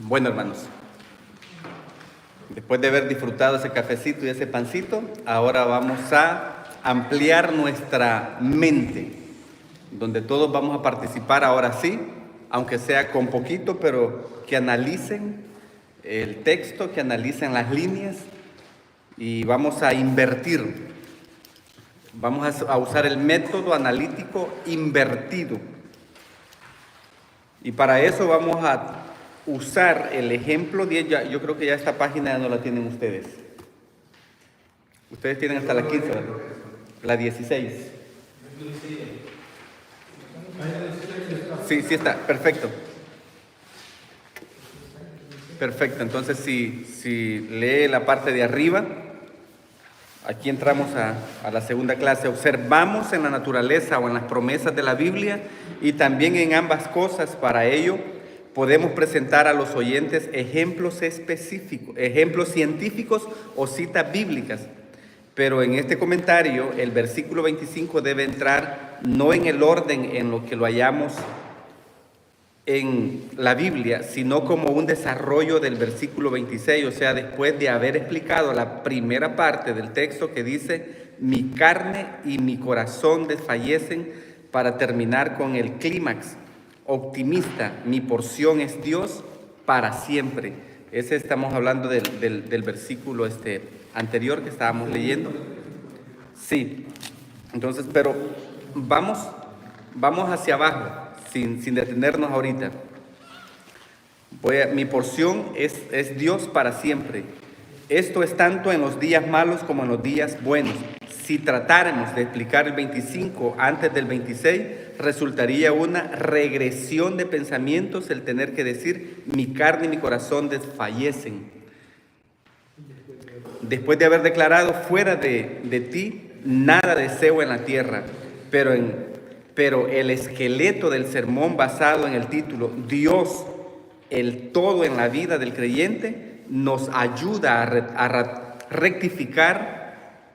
Bueno, hermanos, después de haber disfrutado ese cafecito y ese pancito, ahora vamos a ampliar nuestra mente, donde todos vamos a participar ahora sí, aunque sea con poquito, pero que analicen el texto, que analicen las líneas y vamos a invertir. Vamos a usar el método analítico invertido. Y para eso vamos a usar el ejemplo 10, yo creo que ya esta página ya no la tienen ustedes. Ustedes tienen hasta la 15, ¿verdad? La 16. Sí, sí está, perfecto. Perfecto, entonces si lee la parte de arriba, aquí entramos a la segunda clase. Observamos en la naturaleza o en las promesas de la Biblia y también en ambas cosas. Para ello podemos presentar a los oyentes ejemplos específicos, ejemplos científicos o citas bíblicas. Pero en este comentario, el versículo 25 debe entrar no en el orden en lo que lo hallamos en la Biblia, sino como un desarrollo del versículo 26, o sea, después de haber explicado la primera parte del texto que dice, mi carne y mi corazón desfallecen, para terminar con el clímax optimista, mi porción es Dios para siempre. Ese estamos hablando del versículo anterior que estábamos leyendo. Sí, entonces, pero vamos hacia abajo, sin detenernos ahorita. Mi porción es Dios para siempre. Esto es tanto en los días malos como en los días buenos. Si tratáramos de explicar el 25 antes del 26, resultaría una regresión de pensamientos el tener que decir, mi carne y mi corazón desfallecen. Después de haber declarado, fuera de ti, nada deseo en la tierra, pero el esqueleto del sermón basado en el título, Dios, el todo en la vida del creyente, nos ayuda a rectificar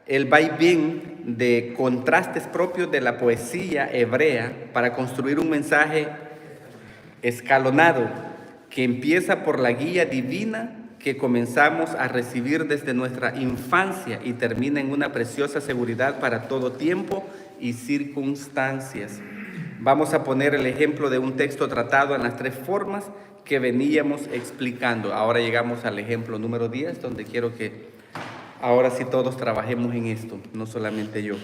el vaivén de contrastes propios de la poesía hebrea para construir un mensaje escalonado que empieza por la guía divina que comenzamos a recibir desde nuestra infancia y termina en una preciosa seguridad para todo tiempo y circunstancias. Vamos a poner el ejemplo de un texto tratado en las tres formas que veníamos explicando. Ahora llegamos al ejemplo número 10, donde quiero que ahora sí todos trabajemos en esto, no solamente yo.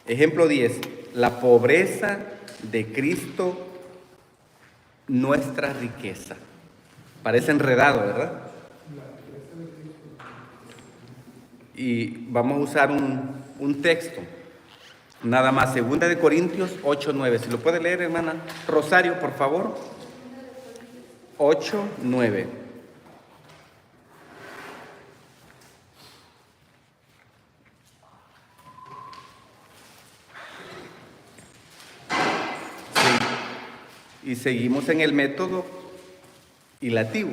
Ejemplo 10, la pobreza de Cristo, nuestra riqueza. Parece enredado, ¿verdad? Y vamos a usar un texto, nada más, 2 de Corintios 8:9. Si lo puede leer, hermana Rosario, por favor. 8:9. Y seguimos en el método hilativo.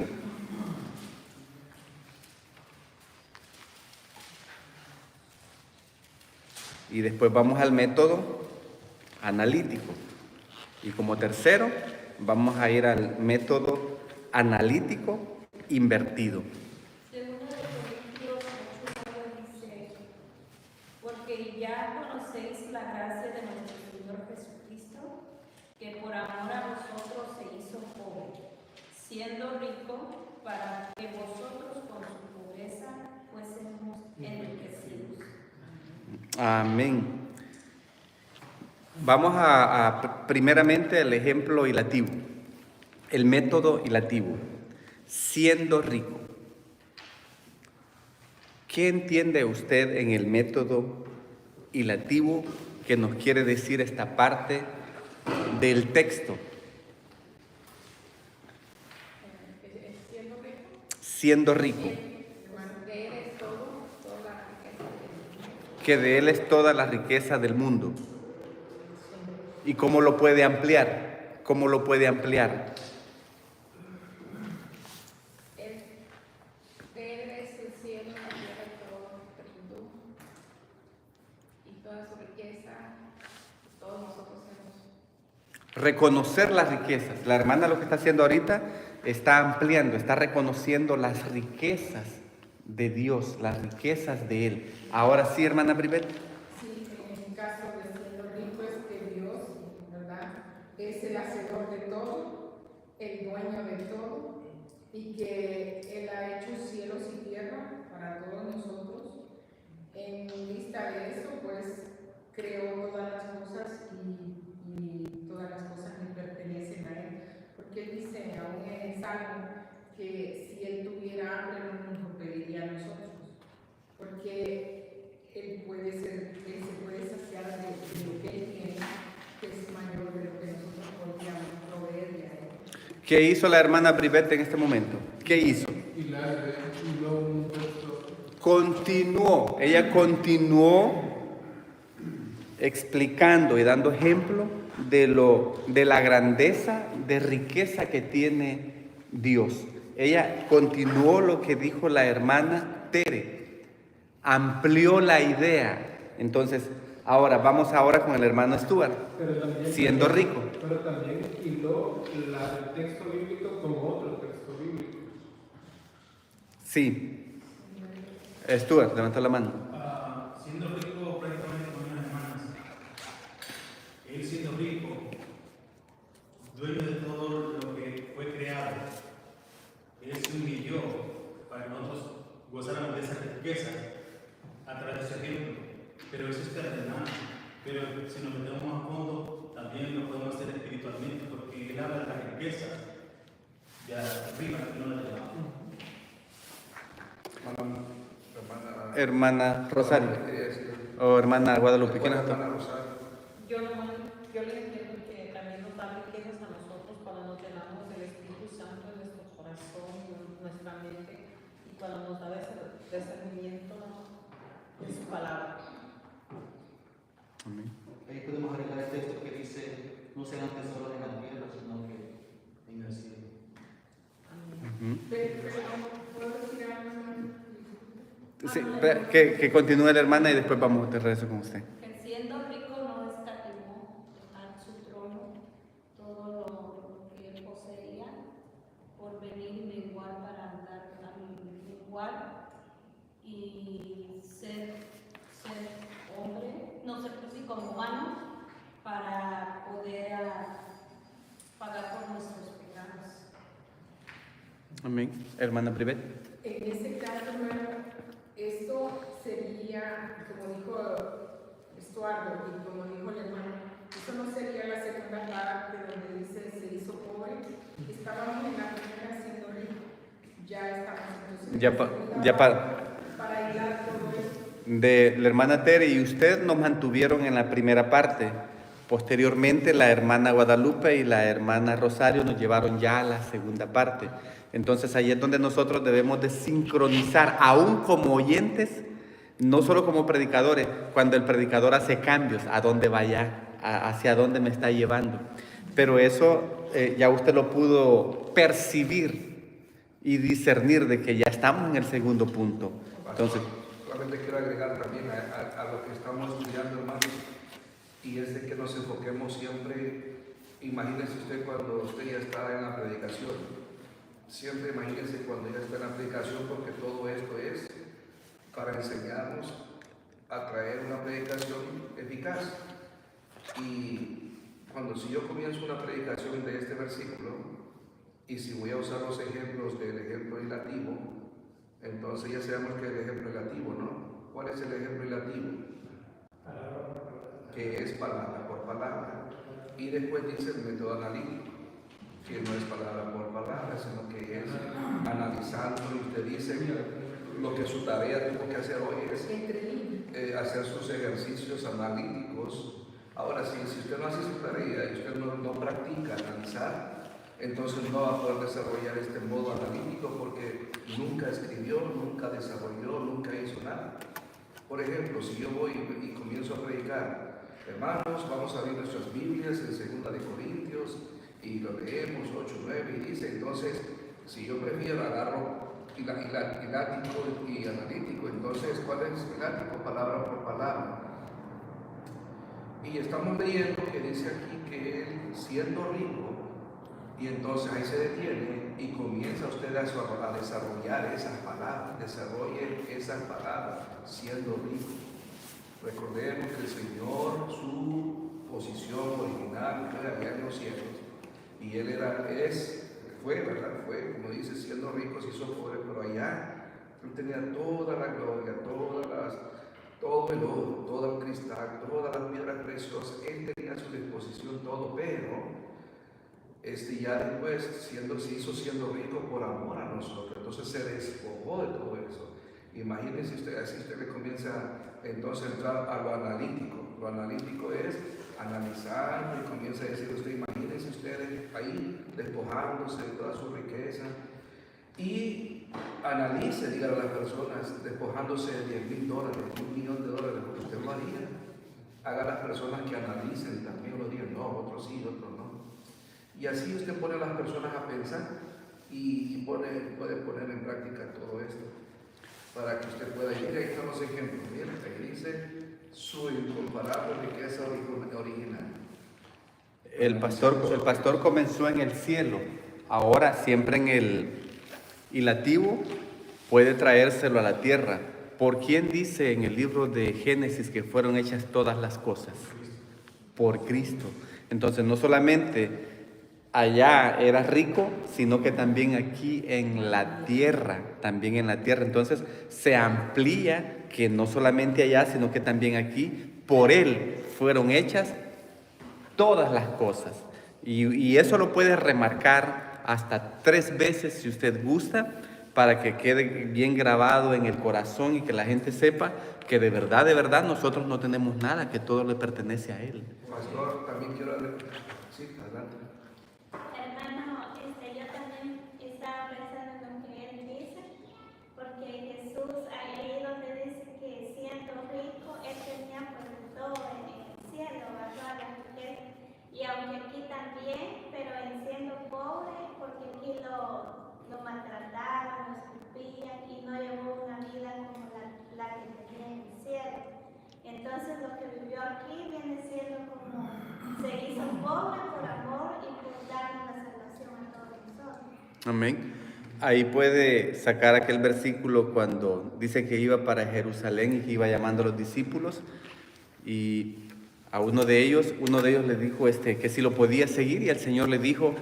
Y después vamos al método analítico. Y como tercero, vamos a ir al método analítico invertido. Segundo de Corintios 8:9 dice, porque ya conocéis la gracia de nuestro Señor Jesucristo, que por amor a vosotros se hizo pobre, siendo rico, para que vosotros con su pobreza fuésemos enriquecidos. Amén. Vamos primeramente al ejemplo hilativo, el método hilativo, siendo rico. ¿Qué entiende usted en el método ilativo que nos quiere decir esta parte del texto? Siendo rico. Que de él es toda la riqueza del mundo. ¿Y cómo lo puede ampliar? ¿Cómo lo puede ampliar? Reconocer las riquezas. La hermana lo que está haciendo ahorita está ampliando, está reconociendo las riquezas de Dios, las riquezas de Él. Ahora sí, hermana Bribet. Sí, en el caso de siendo rico es que Dios, ¿verdad?, es el hacedor de todo, el dueño de todo, y que Él ha hecho cielos y tierra para todos nosotros. En vista de eso, pues, creó todas las cosas y todas las cosas le pertenecen a Él. Porque Él dice, aún en el Salmo, que si Él tuviera hambre no nos lo pediría a nosotros. Porque Él se puede saciar de lo que Él tiene, que es mayor de lo que nosotros podríamos proveerle a Él. ¿Qué hizo la hermana Bribet en este momento? ¿Qué hizo? Continuó, ella continuó explicando y dando ejemplo de la grandeza de riqueza que tiene Dios. Ella continuó lo que dijo la hermana Tere, amplió la idea. Entonces, vamos con el hermano Stuart, siendo rico. Pero también hiló el texto bíblico con otro texto bíblico. Sí. Stuart, levanta la mano. Siendo rico prácticamente con unas hermanas. Él siendo rico, dueño de todo lo que fue creado. Él se humilló para que nosotros gozáramos de esa riqueza a través de su ejemplo. Pero eso es terrenal. Pero si nos metemos a fondo, también lo podemos hacer espiritualmente, porque Él habla de la riqueza de arriba, que no la llevamos. Hermana Rosario o hermana Guadalupe. ¿Quién es esto? Yo le entiendo que también nos da riquezas a nosotros cuando nos llenamos del Espíritu Santo en nuestro corazón, en nuestra mente, y cuando nos da discernimiento de su palabra. Amén. Ahí podemos agregar el texto que dice, no serán tesoros en la tierra, sino que en el cielo. Pero ¿puedo decir algo? Sí, que continúe la hermana y después vamos de regreso con usted. Que siendo rico no escatimó a su trono todo lo que él poseía por venir menguar para andar menguar y ser hombre, no ser así como humano, para poder pagar por nuestros pecados. Amén. Hermana Privet. En ese caso, hermano, esto sería, como dijo Estuardo y como dijo el hermano, esto no sería la segunda parte donde dice se hizo pobre. Estábamos en la primera siendo rico. Ya estamos entonces. Para hilar todo esto. De la hermana Tere y usted nos mantuvieron en la primera parte. Posteriormente la hermana Guadalupe y la hermana Rosario nos llevaron ya a la segunda parte. Entonces ahí es donde nosotros debemos de sincronizar, aún como oyentes, no solo como predicadores, cuando el predicador hace cambios, a dónde vaya, hacia dónde me está llevando. Pero eso ya usted lo pudo percibir y discernir de que ya estamos en el segundo punto. Entonces, solamente quiero agregar también a lo que estamos estudiando, hermanos, y es de que nos enfoquemos siempre. Imagínese usted cuando usted ya está en la predicación. Siempre imagínense cuando ya está en la predicación, porque todo esto es para enseñarnos a traer una predicación eficaz. Y si yo comienzo una predicación de este versículo, y si voy a usar los ejemplos del ejemplo ilativo, entonces ya sabemos que el ejemplo ilativo, ¿no? ¿Cuál es el ejemplo ilativo? Que es palabra por palabra. Y después dice el método analítico, que no es palabra por palabra, sino que es analizando, y usted dice, lo que su tarea tuvo que hacer hoy es Entre líneas. hacer sus ejercicios analíticos. Ahora, si usted no hace su tarea y usted no practica analizar, entonces no va a poder desarrollar este modo analítico porque nunca escribió, nunca desarrolló, nunca hizo nada. Por ejemplo, si yo voy y comienzo a predicar, hermanos, vamos a abrir nuestras Biblias en 2 de Corintios y lo leemos 8, 9 y dice, entonces, si yo prefiero agarro hilático y analítico, entonces, ¿cuál es hilático? Palabra por palabra. Y estamos leyendo que dice aquí que él, siendo rico, y entonces ahí se detiene y comienza usted a desarrollar esas palabras, desarrolle esas palabras, siendo rico. Recordemos que el Señor, su posición original fue allá en los cielos, y él fue, como dice, siendo rico se hizo pobre, pero allá él tenía toda la gloria, todo el oro, todo el cristal, todas las piedras preciosas, él tenía a su disposición todo, pero ya después se hizo siendo rico por amor a nosotros, entonces se despojó de todo eso. Imagínense usted, así usted le comienza entonces a entrar a lo analítico. Lo analítico es analizar y comienza a decir usted, imagínense ustedes ahí despojándose de toda su riqueza y analice, diga a las personas, despojándose de $10,000, $1,000,000, usted lo haría. Haga a las personas que analicen también, lo digan, no, otros sí, otros no. Y así usted pone a las personas a pensar y puede poner en práctica todo esto para que usted pueda ir. Ahí están los ejemplos. Miren, ahí dice su incomparable riqueza original. El pastor comenzó en el cielo, ahora siempre en el ilativo puede traérselo a la tierra. ¿Por quién dice en el libro de Génesis que fueron hechas todas las cosas? Por Cristo. Entonces no solamente allá era rico, sino que también aquí en la tierra, Entonces se amplía que no solamente allá, sino que también aquí, por Él fueron hechas todas las cosas. Y eso lo puede remarcar hasta 3 veces si usted gusta, para que quede bien grabado en el corazón y que la gente sepa que de verdad nosotros no tenemos nada, que todo le pertenece a Él. Pastor, también quiero hablar. Sí, adelante. Hermano, yo también estaba pensando en lo que él dice, porque Jesús ahí donde dice que siendo rico, él tenía por todo en el cielo, todas las riquezas, y aunque aquí también, pero en siendo pobre, porque aquí lo maltrataron, lo escupían y no llevó una vida como la que tenía en el cielo. Entonces lo que vivió aquí viene siendo como se hizo pobre por amor y por darnos la salvación a todos nosotros. Amén. Ahí puede sacar aquel versículo cuando dice que iba para Jerusalén y que iba llamando a los discípulos, y a uno de ellos le dijo que si lo podía seguir, y el Señor le dijo,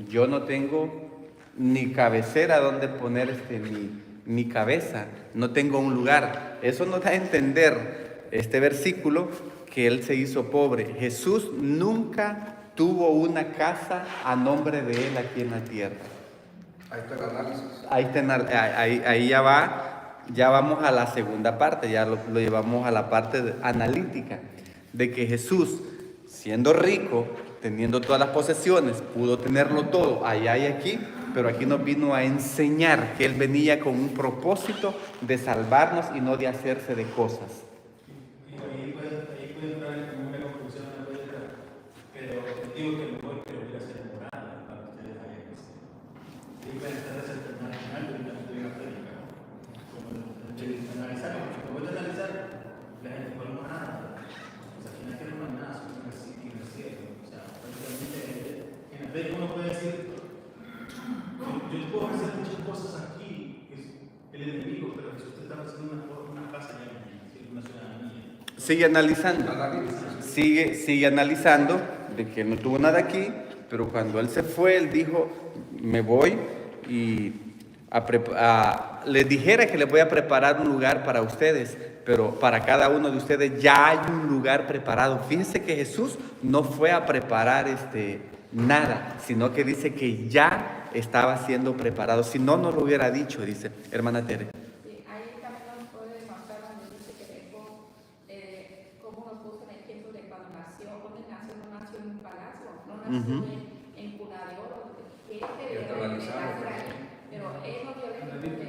yo no tengo ni cabecera donde poner mi cabeza, no tengo un lugar. Eso nos da a entender este versículo que Él se hizo pobre. Jesús nunca tuvo una casa a nombre de Él aquí en la tierra. Ahí está el análisis. Ahí ya vamos a la segunda parte, ya lo llevamos a la parte analítica, de que Jesús, siendo rico, teniendo todas las posesiones, pudo tenerlo todo allá y aquí, pero aquí nos vino a enseñar que Él venía con un propósito de salvarnos y no de hacerse de cosas. Ahí puede entrar en una conclusión, pero digo que mejor que lo hubiera sido temporada para que ustedes hayan visto. Ahí pueden estar desenternados al final, pero también tuvieron prédica. Como analizar, como voy a analizar, la gente no es nada. O sea, aquí no hay nada, solo en el cielo. O sea, prácticamente en la fe uno puede decir, yo puedo hacer muchas cosas aquí, es el enemigo, pero Jesús te está haciendo una casa ya en una ciudadanía. Sigue analizando, sigue analizando de que no tuvo nada aquí, pero cuando Él se fue, Él dijo, me voy y les dijera que les voy a preparar un lugar para ustedes, pero para cada uno de ustedes ya hay un lugar preparado. Fíjense que Jesús no fue a preparar nada, sino que dice que ya estaba siendo preparado. Si no, no lo hubiera dicho, dice hermana Tere. Sí, hay nació en cuna de oro, que Ya está nacer analizado. ahí, pero él obviamente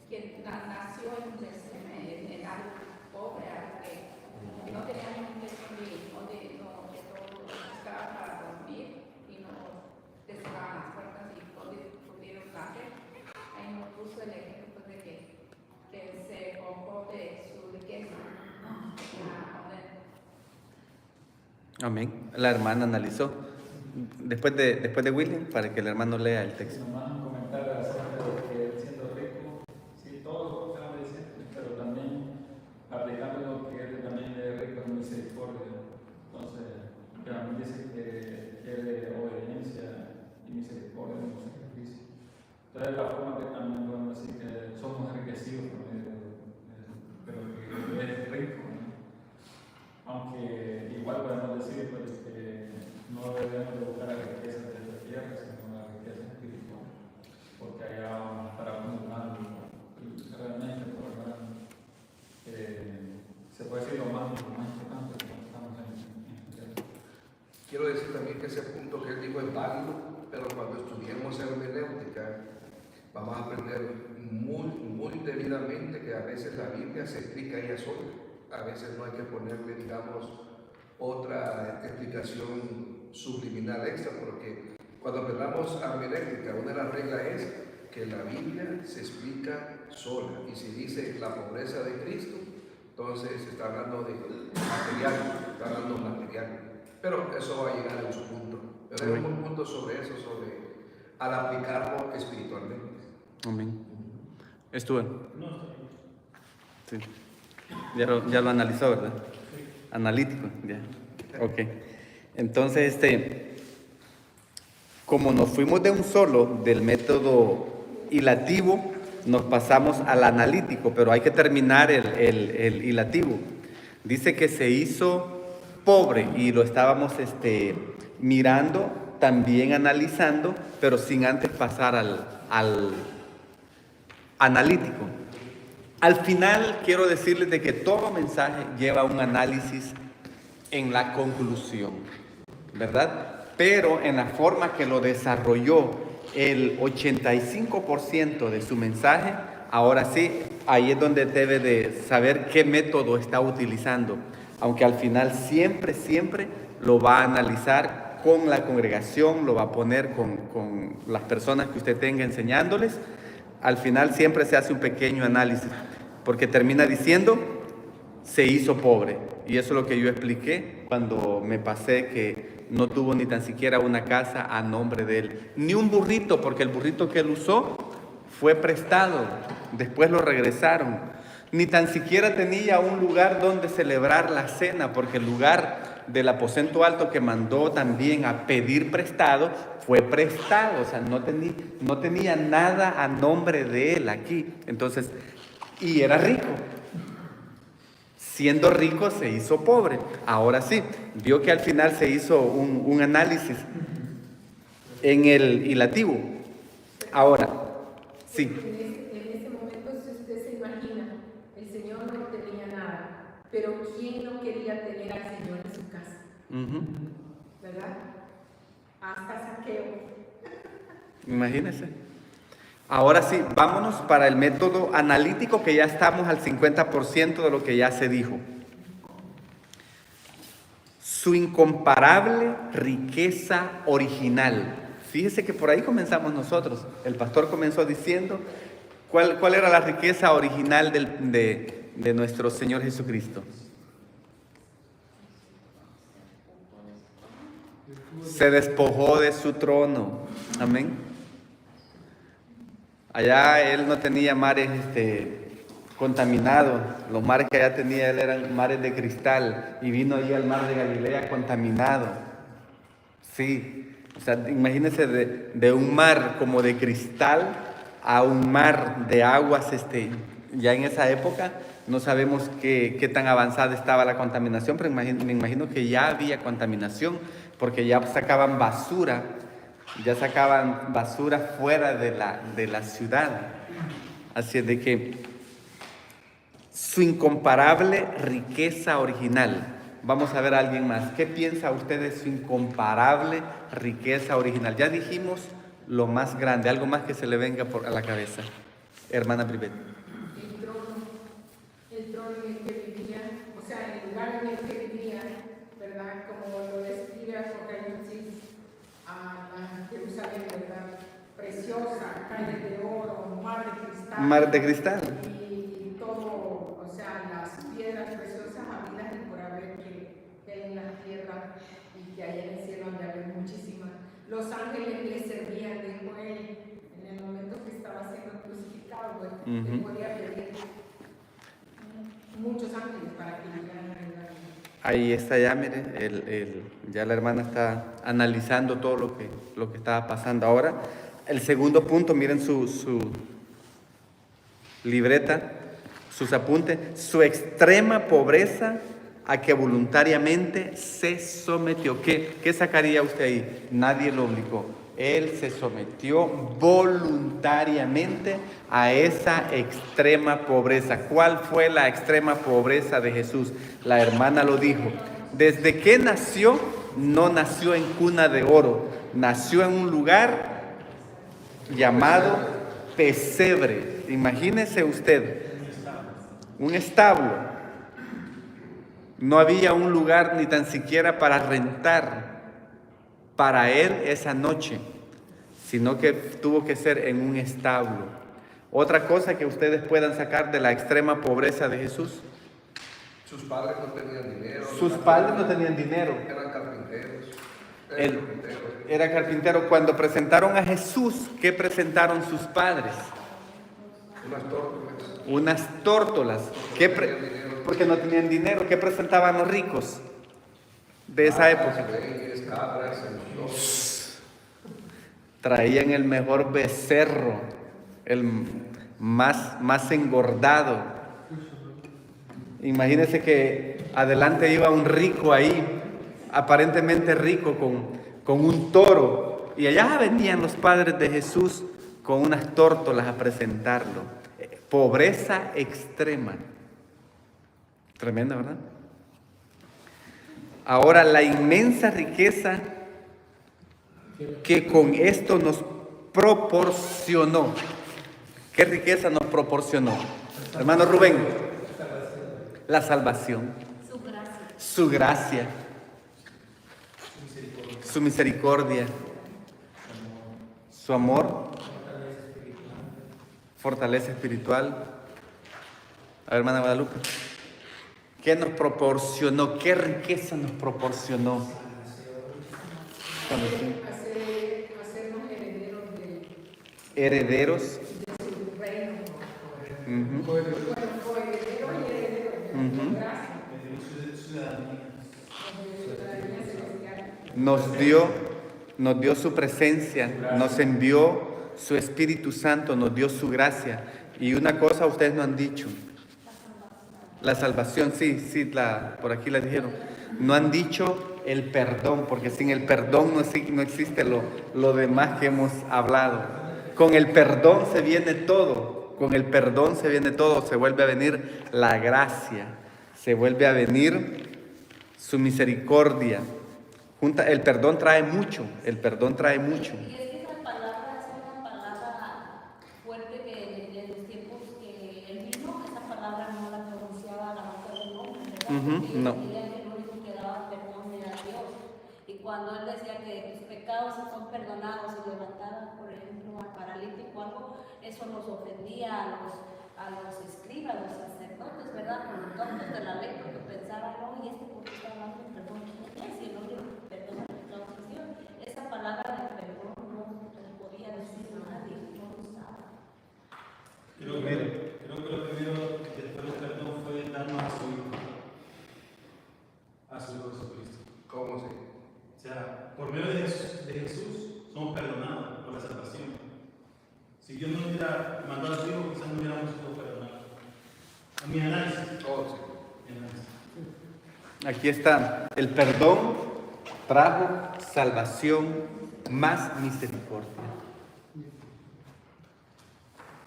que nació en algo pobre, algo que no tenía donde no, que todo estaba para dormir y no te cerraban las puertas y pudieron nacer. Ahí nos puso el ejemplo de que se comporte su riqueza. Amén. La hermana analizó. Después de William, para que el hermano lea el texto. Nomás un comentario acerca de que él siendo rico, sí, todo lo que estamos diciendo, pero también aplicando lo que él también es rico en misericordia. Entonces, también dice que quiere obediencia y misericordia en su sacrificio. Entonces, la forma que también podemos decir que somos enriquecidos por medio pero que es rico, ¿no? Aunque igual podemos decir pues, que no debemos de buscar la riqueza de esta tierra, sino la riqueza espiritual, porque allá para uno realmente por verdad, se puede decir lo más importante cuando estamos en tierra. Quiero decir también que ese punto que él dijo es válido, pero cuando estudiemos hermenéutica vamos a aprender muy debidamente que a veces la Biblia se explica ella sola. A veces no hay que ponerle, digamos, otra explicación subliminal extra, porque cuando aprendamos hermenéutica, una de las reglas es que la Biblia se explica sola. Y si dice la pobreza de Cristo, entonces está hablando de material, está hablando material. Pero eso va a llegar en su punto. Pero hay un punto sobre eso, sobre al aplicarlo espiritualmente. Amén. Estuvo. Sí. Ya lo analizó, ¿verdad? Analítico, ya. Ok. Entonces, como nos fuimos de un solo, del método hilativo, nos pasamos al analítico, pero hay que terminar el hilativo. Dice que se hizo pobre y lo estábamos mirando, también analizando, pero sin antes pasar al analítico. Al final quiero decirles de que todo mensaje lleva un análisis en la conclusión, ¿verdad? Pero en la forma que lo desarrolló el 85% de su mensaje, ahora sí, ahí es donde debe de saber qué método está utilizando, aunque al final siempre lo va a analizar con la congregación, lo va a poner con las personas que usted tenga enseñándoles. Al final siempre se hace un pequeño análisis, porque termina diciendo, se hizo pobre. Y eso es lo que yo expliqué cuando me pasé, que no tuvo ni tan siquiera una casa a nombre de él. Ni un burrito, porque el burrito que él usó fue prestado, después lo regresaron. Ni tan siquiera tenía un lugar donde celebrar la cena, porque el lugar del aposento alto que mandó también a pedir prestado, fue prestado, o sea, no tenía nada a nombre de él aquí. Entonces, y era rico. Siendo rico se hizo pobre. Ahora sí, vio que al final se hizo un análisis en el hilativo. Ahora, sí. En ese momento, si usted se imagina, el Señor no tenía nada, pero ¿quién no quería tener al Señor en su casa? ¿Verdad? Hasta Saqueo. Imagínense. Ahora sí, vámonos para el método analítico, que ya estamos al 50% de lo que ya se dijo. Su incomparable riqueza original. Fíjese que por ahí comenzamos nosotros. El pastor comenzó diciendo cuál era la riqueza original de nuestro Señor Jesucristo. Se despojó de su trono. Amén. Allá él no tenía mares contaminados. Los mares que allá tenía él eran mares de cristal. Y vino allí al mar de Galilea contaminado. Sí, o sea, imagínense de un mar como de cristal a un mar de aguas. Ya en esa época no sabemos qué tan avanzada estaba la contaminación, pero me imagino que ya había contaminación, porque ya sacaban basura. Ya sacaban basura fuera de la ciudad. Así es de que su incomparable riqueza original. Vamos a ver a alguien más. ¿Qué piensa usted de su incomparable riqueza original? Ya dijimos lo más grande, algo más que se le venga a la cabeza. Hermana Privet. El trono en el que vivía, o sea, el lugar en el que vivía, ¿verdad? Como lo describe Apocalipsis, a la Jerusalén, ¿verdad? Preciosa, calles de oro, mar de cristal. Mar de cristal. Y todo, o sea, las piedras preciosas habidas y por haber que hay en la tierra y que hay en el cielo donde hay muchísimas. Los ángeles le servían, dijo él, en el momento que estaba siendo crucificado, pues, él podía pedir muchos ángeles para que llegaran a ayudar. Ahí está ya, mire, ya la hermana está analizando todo lo que estaba pasando. Ahora, el segundo punto, miren su libreta, sus apuntes, su extrema pobreza a que voluntariamente se sometió. ¿Qué sacaría usted ahí? Nadie lo obligó. Él se sometió voluntariamente a esa extrema pobreza. ¿Cuál fue la extrema pobreza de Jesús? La hermana lo dijo. Desde que nació, no nació en cuna de oro. Nació en un lugar llamado pesebre. Imagínese usted, un establo. No había un lugar ni tan siquiera para rentar para él esa noche, sino que tuvo que ser en un establo. Otra cosa que ustedes puedan sacar de la extrema pobreza de Jesús. Sus padres no tenían dinero. Sus padres no tenían dinero. Eran carpinteros. Él era carpintero. Cuando presentaron a Jesús, ¿qué presentaron sus padres? Unas tórtolas. Porque no tenían dinero. ¿Qué presentaban los ricos de esa época? Reyes, cabras, Traían el mejor becerro, el más engordado. Imagínense que adelante iba un rico ahí, aparentemente rico, con un toro, y allá venían los padres de Jesús con unas tórtolas a presentarlo. Pobreza extrema. Tremenda, ¿verdad? Ahora, la inmensa riqueza que con esto nos proporcionó. ¿Qué riqueza nos proporcionó? Hermano Rubén, la salvación, su gracia, su misericordia, su amor, fortaleza espiritual. A ver, hermana Guadalupe, ¿qué nos proporcionó? ¿Qué riqueza nos proporcionó? Hacernos Herederos. de su reino. Ujú. Coherederos y herederos de la gracia. Nos dio su presencia, nos envió su Espíritu Santo, nos dio su gracia. Y una cosa ustedes no han dicho. La salvación, sí, por aquí la dijeron. No han dicho el perdón, porque sin el perdón no existe lo demás que hemos hablado. Con el perdón se viene todo, con el perdón se viene todo, se vuelve a venir la gracia, se vuelve a venir su misericordia. El perdón trae mucho, el perdón trae mucho. Y es que esa palabra es una palabra fuerte que en los tiempos que él mismo, esa palabra no la pronunciaba a la boca del hombre, ¿verdad? Porque No. ellos creían que el único que daba perdón era Dios. Y cuando él decía que tus pecados son perdonados y levantaban, por ejemplo, al paralítico o algo, eso nos ofendía a los escribas, a los sacerdotes, ¿verdad? Por los tontos de la ley, porque pensaban, no, y este porque está hablando de perdón, si el hombre perdona el pecado que hicieron. Esa palabra de perdón no podía decir nadie, no lo usaba. Creo que lo primero después del perdón fue darnos a su Hijo Jesucristo. ¿Cómo se? O sea, por medio de Jesús somos perdonados por la salvación. Si Dios no hubiera mandado a su Hijo, quizás no hubiéramos sido perdonados. A mi análisis. Aquí está, el perdón trajo salvación más misericordia.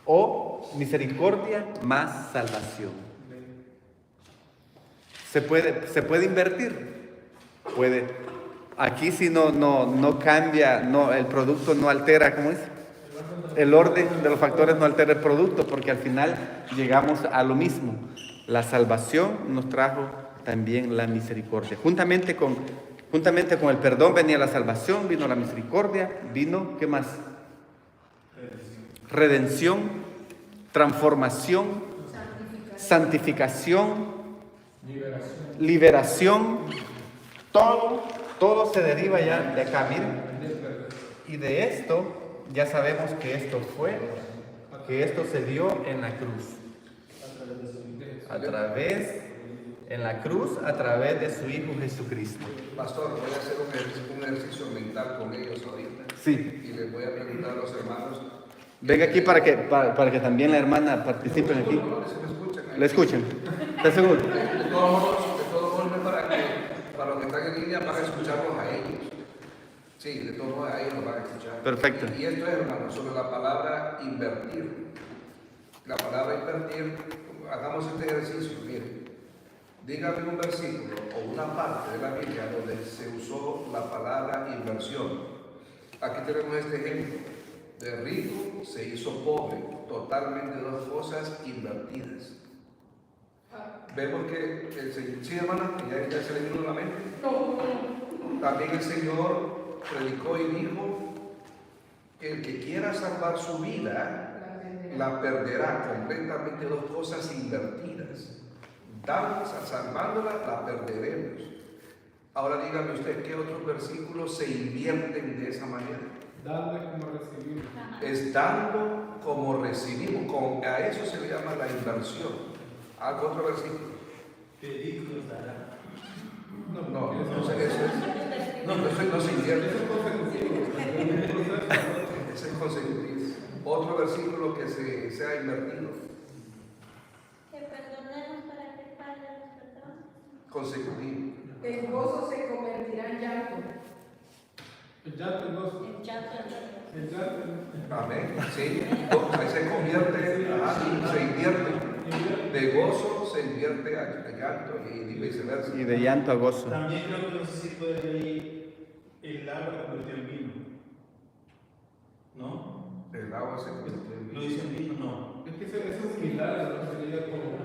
O misericordia más salvación. Se puede invertir. Puede. Aquí si no cambia, el producto no altera, ¿cómo es? El orden de los factores no altera el producto, porque al final llegamos a lo mismo. La salvación nos trajo también la misericordia. Juntamente con el perdón venía la salvación, vino la misericordia, vino, ¿qué más? Redención, transformación, santificación, liberación. Todo se deriva ya de acá, miren. Y de esto ya sabemos que esto se dio en la cruz. A través de su Hijo Jesucristo. Pastor, voy a hacer un ejercicio mental con ellos ahorita. Sí. Y les voy a preguntar a los hermanos. Venga aquí para que también la hermana participe aquí. ¿Le escuchen? ¿Estás seguro? De todos modos, para los que están en línea, van a escucharlos a ellos. Sí, de todos modos, a ellos los van a escuchar. Perfecto. Y esto es, hermano, sobre la palabra invertir. La palabra invertir, hagamos este ejercicio, miren. Dígame un versículo o una parte de la Biblia donde se usó la palabra inversión. Aquí tenemos este ejemplo. De rico se hizo pobre, totalmente dos cosas invertidas. Vemos que el Señor, sí, hermana, que ya se le vino a la mente. También el Señor predicó y dijo: el que quiera salvar su vida, la perderá. Completamente dos cosas invertidas. Salvándola, la perderemos. Ahora dígame usted, ¿qué otros versículos se invierten de esa manera? Dando es como recibir. Es dando como recibimos. A eso se le llama la inversión. ¿Algo otro versículo? Pedir nos dará. No, eso no se invierte. Eso es consecutivo. Otro versículo que se ha invertido. Que perdonemos para que el Padre nos perdone. Consecutivo. El gozo se convertirá en llanto. El llanto es gozo. El llanto es gozo. El llanto es Amén. Sí. Ahí se convierte, se invierte. De gozo se invierte a llanto y viceversa. Y de llanto a gozo. También creo que no sé si puede leer el agua convirtió en vino. ¿No? El agua se convierte en ¿Lo vino. dice en vino? No. Es que eso es similar, ¿no? Sería como una...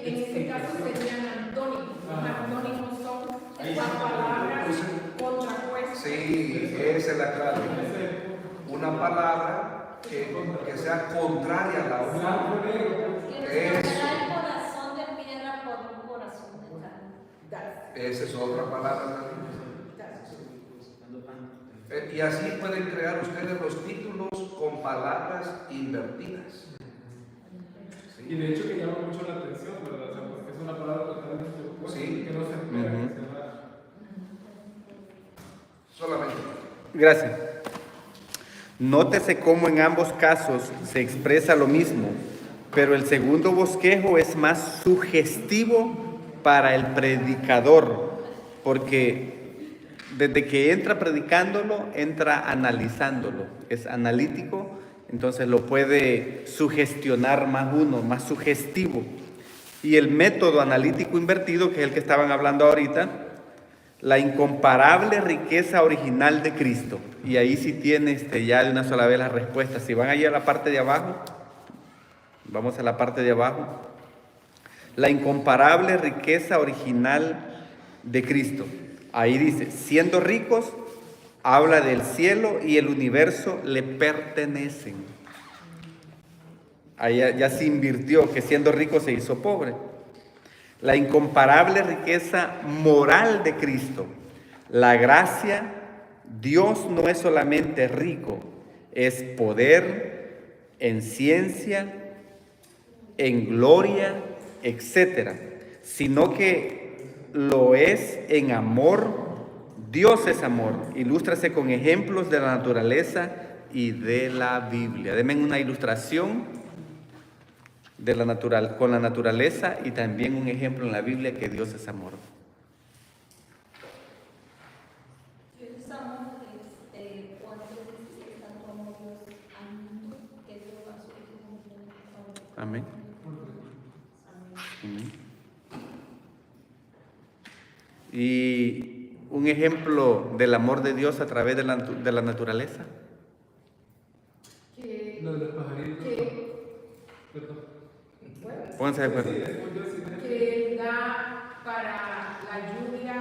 En este caso serían antónimos. Los antónimos son las palabras contrapuestas. Sí, esa es la clave. Una palabra que sea contraria a la otra. Que nos cambiará el corazón de piedra por un corazón de carne. Esa es otra palabra también. Y así pueden crear ustedes los títulos con palabras invertidas. Y de hecho que llama mucho la atención, ¿verdad? O sea, porque es una palabra totalmente opuesta, Sí. que no se espera que se haga. Solamente. Gracias. Nótese cómo en ambos casos se expresa lo mismo, pero el segundo bosquejo es más sugestivo para el predicador, porque desde que entra predicándolo, entra analizándolo, es analítico, entonces lo puede sugestionar más uno, más sugestivo. Y el método analítico invertido, que es el que estaban hablando ahorita, la incomparable riqueza original de Cristo. Y ahí sí tiene ya de una sola vez la respuesta. Si van allí a la parte de abajo, vamos a la parte de abajo. La incomparable riqueza original de Cristo. Ahí dice, siendo ricos, habla del cielo y el universo le pertenecen. Ahí ya se invirtió, que siendo rico se hizo pobre. La incomparable riqueza moral de Cristo. La gracia, Dios no es solamente rico, es poder, en ciencia, en gloria, etc. Sino que lo es en amor. Dios es amor. Ilústrase con ejemplos de la naturaleza y de la Biblia. Denme una ilustración con la naturaleza y también un ejemplo en la Biblia que Dios es amor. Dios es amor, cuando dice tanto amor Dios al mundo que dio a su Hijo unigénito. Amén. Amén. Amén. y un ejemplo del amor de Dios a través de la naturaleza. Que, Lo de los pajaritos. Perdón. Pónganse de acuerdo. que Él da para la lluvia,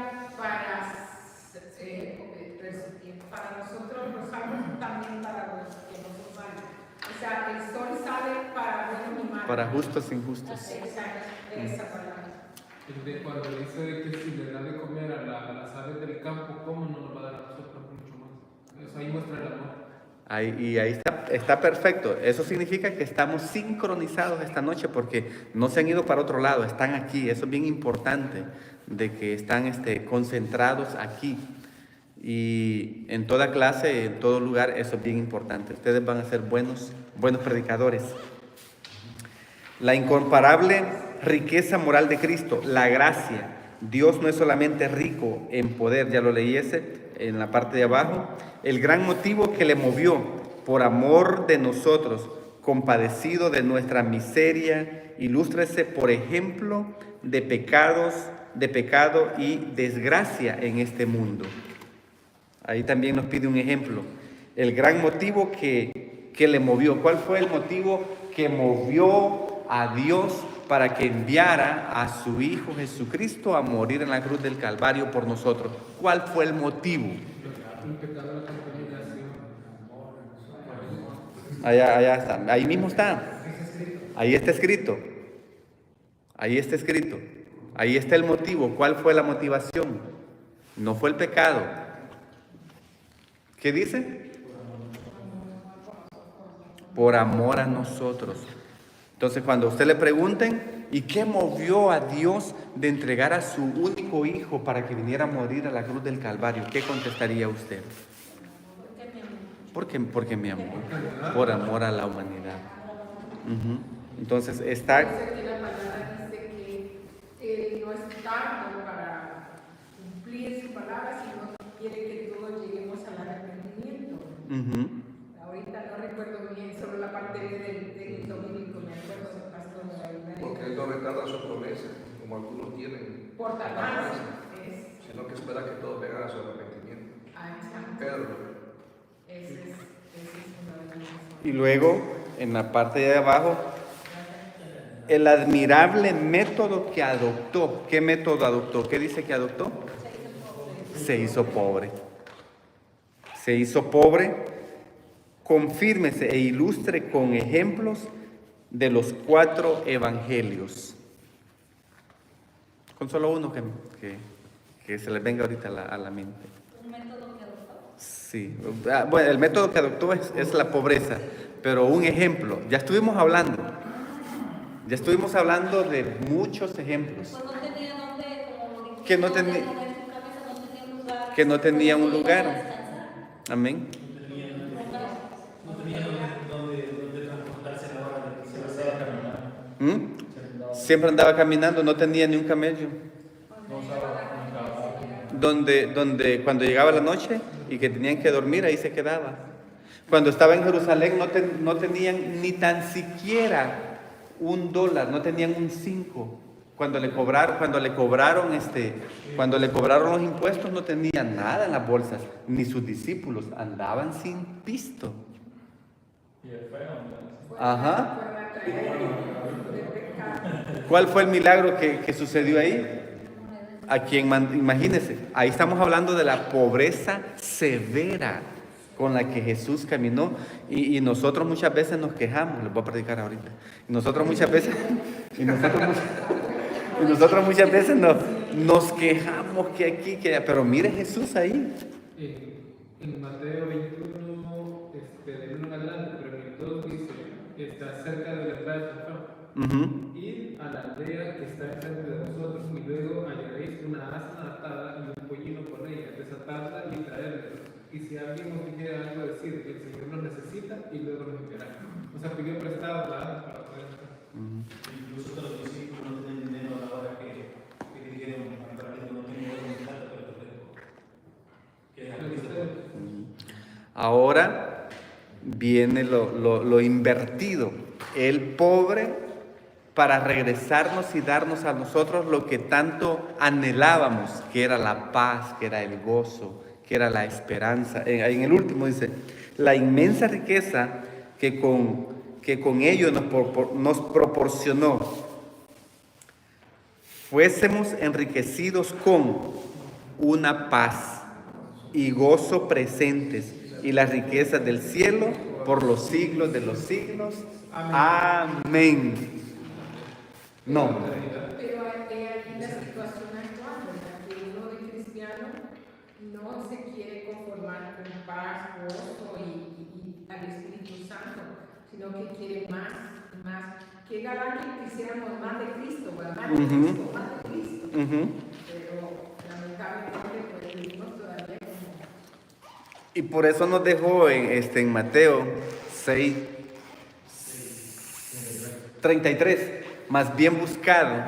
para nosotros los árboles, también para los que no son malos. O sea, el sol sale para buenos y malos. Para justos e injustos. Exacto, esa palabra. Cuando dice de que si le da de comer a las aves del campo, ¿cómo no nos va a dar a nosotros mucho más? Eso ahí muestra el amor. Y ahí está perfecto. Eso significa que estamos sincronizados esta noche porque no se han ido para otro lado, están aquí. Eso es bien importante, de que están concentrados aquí. Y en toda clase, en todo lugar, eso es bien importante. Ustedes van a ser buenos predicadores. La incomparable riqueza moral de Cristo, la gracia. Dios no es solamente rico en poder, ya lo leí en la parte de abajo. El gran motivo que le movió, por amor de nosotros, compadecido de nuestra miseria, ilústrese por ejemplo de pecado y desgracia en este mundo. Ahí también nos pide un ejemplo. El gran motivo que le movió. ¿Cuál fue el motivo que movió a Dios para que enviara a su Hijo Jesucristo a morir en la cruz del Calvario por nosotros? ¿Cuál fue el motivo? El pecado de la contaminación. Allá está. Ahí mismo está. Ahí está escrito. Ahí está escrito. Ahí está el motivo. ¿Cuál fue la motivación? No fue el pecado. ¿Qué dice? Por amor a nosotros. Entonces, cuando a usted le pregunten, ¿y qué movió a Dios de entregar a su único hijo para que viniera a morir a la cruz del Calvario? ¿Qué contestaría usted? Porque me amó. Por amor a la humanidad. Entonces, está... Entonces, que la palabra dice que Él no es tardo para cumplir su palabra, sino que quiere que todos lleguemos al arrepentimiento. Ahorita no recuerdo bien, solo la parte del texto bíblico, me acuerdo del pastor de la Biblia. Porque Él no retarda su promesa, como algunos tienen. Por tardanza. Sino que espera que todos vengan a su arrepentimiento. Exacto. Pero Ese es uno de los razones. Y luego, en la parte de abajo, el admirable método que adoptó. ¿Qué método adoptó? ¿Qué dice que adoptó? Se hizo pobre. Se hizo pobre. Confírmese e ilustre con ejemplos de los 4 evangelios. Con solo uno que se les venga ahorita a la mente. ¿Un método que adoptó? Sí. Bueno, el método que adoptó es la pobreza, pero un ejemplo. Ya estuvimos hablando de muchos ejemplos. Pues no tenía dónde, como dijo, Que no tenía- dónde mover su cabeza, no tenía un lugar. Que no tenía un lugar. Descansar. Amén. No tenía donde transportarse a la hora de que se Estaba caminando. Siempre andaba caminando, no tenía ni un camello. No usaba un caballo. Donde cuando llegaba la noche y que tenían que dormir, ahí se quedaba. Cuando estaba en Jerusalén no tenían ni tan siquiera $1, no tenían un 5. Cuando le cobraron los impuestos, no tenían nada en las bolsas, ni sus discípulos andaban sin pisto. Y el feo, ¿no? Ajá. Fue la tragedia del pecado. ¿Cuál fue el milagro que sucedió ahí? Imagínense, ahí estamos hablando de la pobreza severa con la que Jesús caminó y nosotros muchas veces nos quejamos, les voy a predicar ahorita, y nosotros muchas veces nos quejamos que aquí, que allá, pero mire Jesús ahí. En Mateo 21, del 1 en adelante, pero en el 2 dice, está cerca de la entrada de San Id a la aldea que está enfrente de vosotros y luego hallaréis una asna atada y un pollino con ella, desatarla y traerla. Y si alguien os dijera algo, decir que el Señor nos necesita y luego nos enviará. O sea, pidió prestado la asna para poder estar. incluso que los discípulos no tenían dinero a la hora que dijeron para que no tengo plata, pero te Ahora viene lo invertido. El pobre para regresarnos y darnos a nosotros lo que tanto anhelábamos, que era la paz, que era el gozo, que era la esperanza. En el último dice, la inmensa riqueza que con ello nos proporcionó, fuésemos enriquecidos con una paz y gozo presentes y las riquezas del cielo por los siglos de los siglos. Amén. No. Pero hay la situación actual, ¿verdad? Que uno de cristiano no se quiere conformar con paz, gozo y al Espíritu Santo, sino que quiere más y más. Qué galán que quisiéramos más de Cristo, ¿verdad? Más de Cristo, más de Cristo. Pero lamentablemente pues vivimos todavía como... Y por eso nos dejó en Mateo 6, 33. Más bien buscado